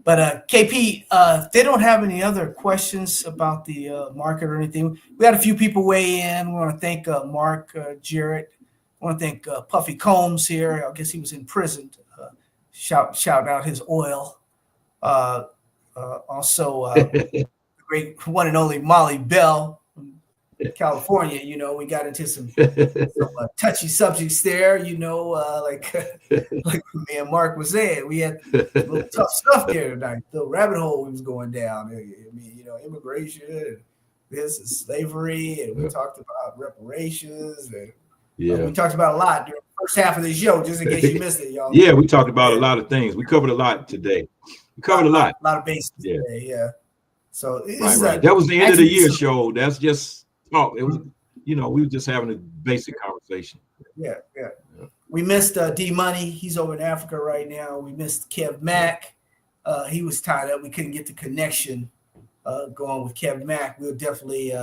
But KP, if they don't have any other questions about the market or anything, we had a few people weigh in. We want to thank Mark Jarrett. I want to thank Puffy Combs here. I guess he was in prison. Shout out his oil. Also, the great one and only Molly Bell from California. We got into some touchy subjects there. Like me and Mark was saying, we had a little tough stuff there tonight. The rabbit hole we was going down. I mean, immigration, and this is slavery, and we talked about reparations, and we talked about a lot during the first half of the show. Just in case you missed it, y'all. Yeah, we talked about a lot of things. We covered a lot today. We covered a lot of bases today. Yeah. So right. That was the end of the year show. That's just talk. It was, we were just having a basic conversation. Yeah. We missed D Money. He's over in Africa right now. We missed Kev Mack. He was tied up. We couldn't get the connection going with Kev Mack. We'll definitely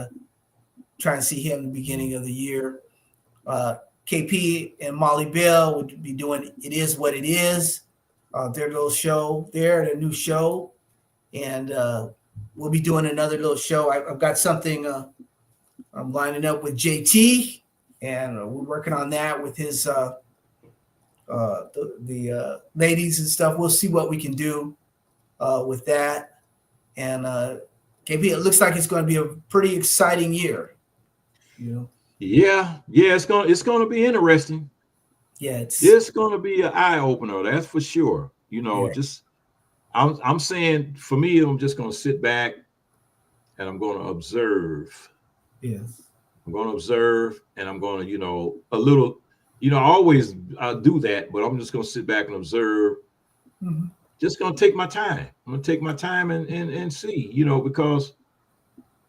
try and see him in the beginning of the year. KP and Molly Bell would be doing It Is What It Is. Their little show there, their new show. And we'll be doing another little show. I've got something I'm lining up with JT, and we're working on that with his the ladies and stuff. We'll see what we can do with that. And KP, it looks like it's going to be a pretty exciting year. Yeah, it's gonna be interesting. Yeah, it's gonna be an eye opener, that's for sure. I'm saying for me, I'm just gonna sit back and I'm gonna observe. Yes. I'm gonna observe, and I'm gonna, a little, I always do that, but I'm just gonna sit back and observe. Mm-hmm. Just gonna take my time. I'm gonna take my time and see, because,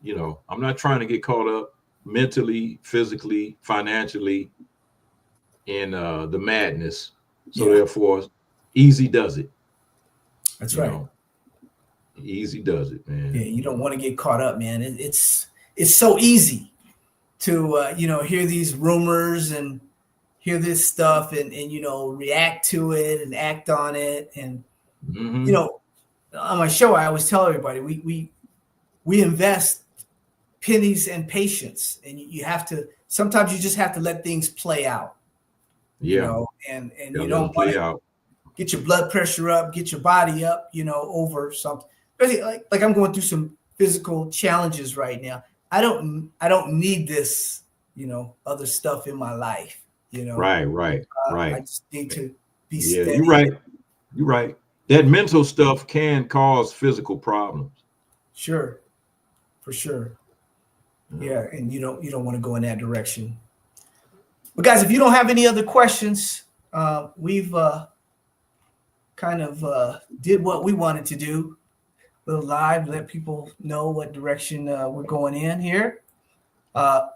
I'm not trying to get caught up mentally, physically, financially in the madness. So therefore, easy does it. That's right. Easy does it, man. Yeah, you don't want to get caught up, man. It's so easy to hear these rumors and hear this stuff and react to it and act on it. And on my show, I always tell everybody we invest pennies and patience, and you have to. Sometimes you just have to let things play out. And you don't want to get your blood pressure up, get your body up, over something. Like I'm going through some physical challenges right now. I don't need this, other stuff in my life, Right. I just need to be steady. You're right. That mental stuff can cause physical problems. Sure. For sure. Yeah. And you don't want to go in that direction. But guys, if you don't have any other questions, we've kind of did what we wanted to do. A little live, let people know what direction we're going in here.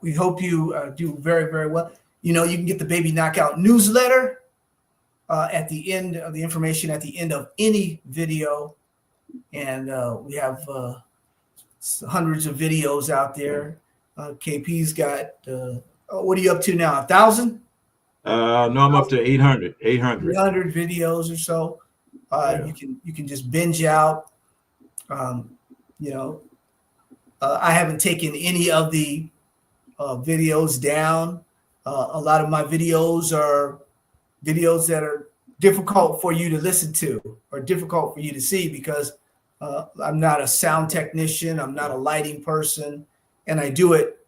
We hope you do very, very well. You know, you can get the Baby Knockout newsletter at the end of the information at the end of any video. And we have hundreds of videos out there. KP's got, what are you up to now? 1,000? No, I'm up to 800 videos or so. You can just binge out. You know, I haven't taken any of the videos down. A lot of my videos are videos that are difficult for you to listen to or difficult for you to see because I'm not a sound technician. I'm not a lighting person. And I do it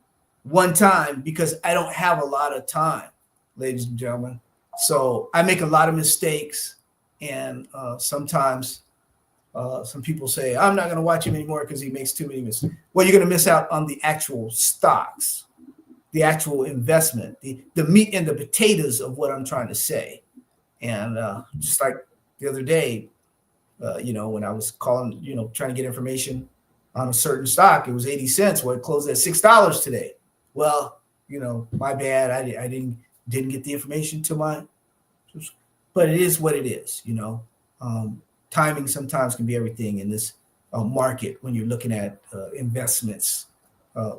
one time because I don't have a lot of time, ladies and gentlemen. So I make a lot of mistakes. And sometimes some people say, I'm not going to watch him anymore because he makes too many mistakes. Well, you're going to miss out on the actual stocks, the actual investment, the meat and the potatoes of what I'm trying to say. And just like the other day, you know, when I was calling, you know, trying to get information on a certain stock, it was 80 cents. Well, it closed at $6 today. Well, you know, my bad. I didn't get the information to my, but it is what it is. You know, timing sometimes can be everything in this market when you're looking at investments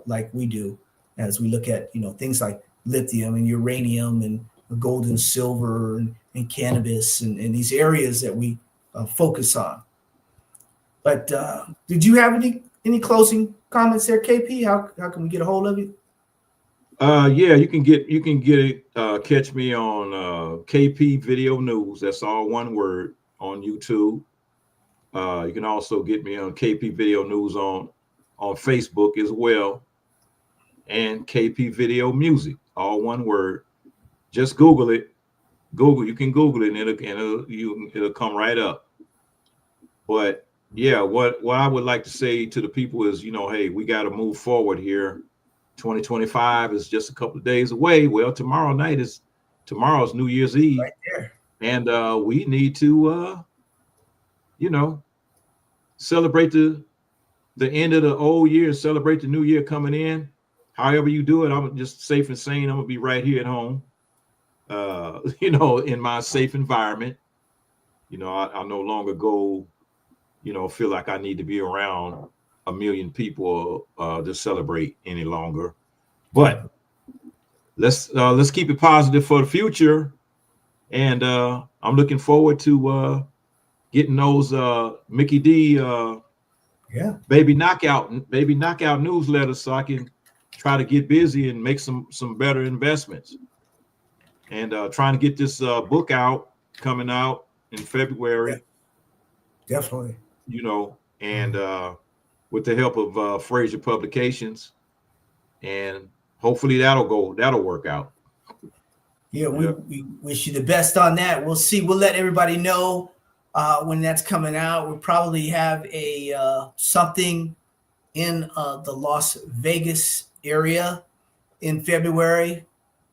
like we do, as we look at, you know, things like lithium and uranium and gold and silver and cannabis and these areas that we focus on. But did you have any closing comments there, KP? How can we get a hold of you? Yeah, you can get it. Catch me on KP Video News. That's all one word on YouTube. You can also get me on KP Video News on Facebook as well, and KP Video Music, all one word. Just Google it. You can Google it, and it'll come right up. But yeah, what I would like to say to the people is, you know, hey, we got to move forward here. 2025 is just a couple of days away. Well, tomorrow's New Year's Eve, right there. And we need to, you know, celebrate the end of the old year and celebrate the new year coming in. However you do it, I'm just safe and sane. I'm gonna be right here at home, you know, in my safe environment. You know, I no longer go, you know, feel like I need to be around a million people to celebrate any longer. But let's keep it positive for the future. And I'm looking forward to getting those Mickey D baby knockout newsletters so I can try to get busy and make some better investments. And trying to get this book coming out in February. Yeah, definitely. You know, and with the help of Fraser Publications, and hopefully that'll work out. Yeah, we wish you the best on that. We'll see. We'll let everybody know when that's coming out. We'll probably have a something in the Las Vegas area in February.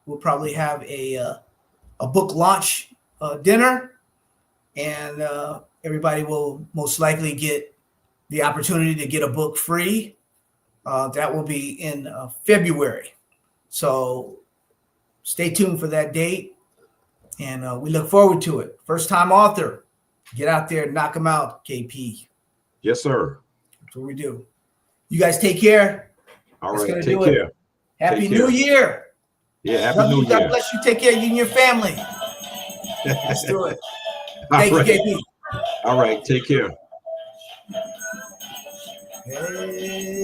We'll probably have a book launch dinner, and everybody will most likely get the opportunity to get a book free. That will be in February. So stay tuned for that date. And we look forward to it. First time author. Get out there and knock them out, KP. Yes, sir. That's what we do. You guys take care. All right. Take care. Happy New Year. Yeah, Happy New Year. God bless you. Take care of you and your family. Let's do it. Thank you, KP. All right. Take care. Hey.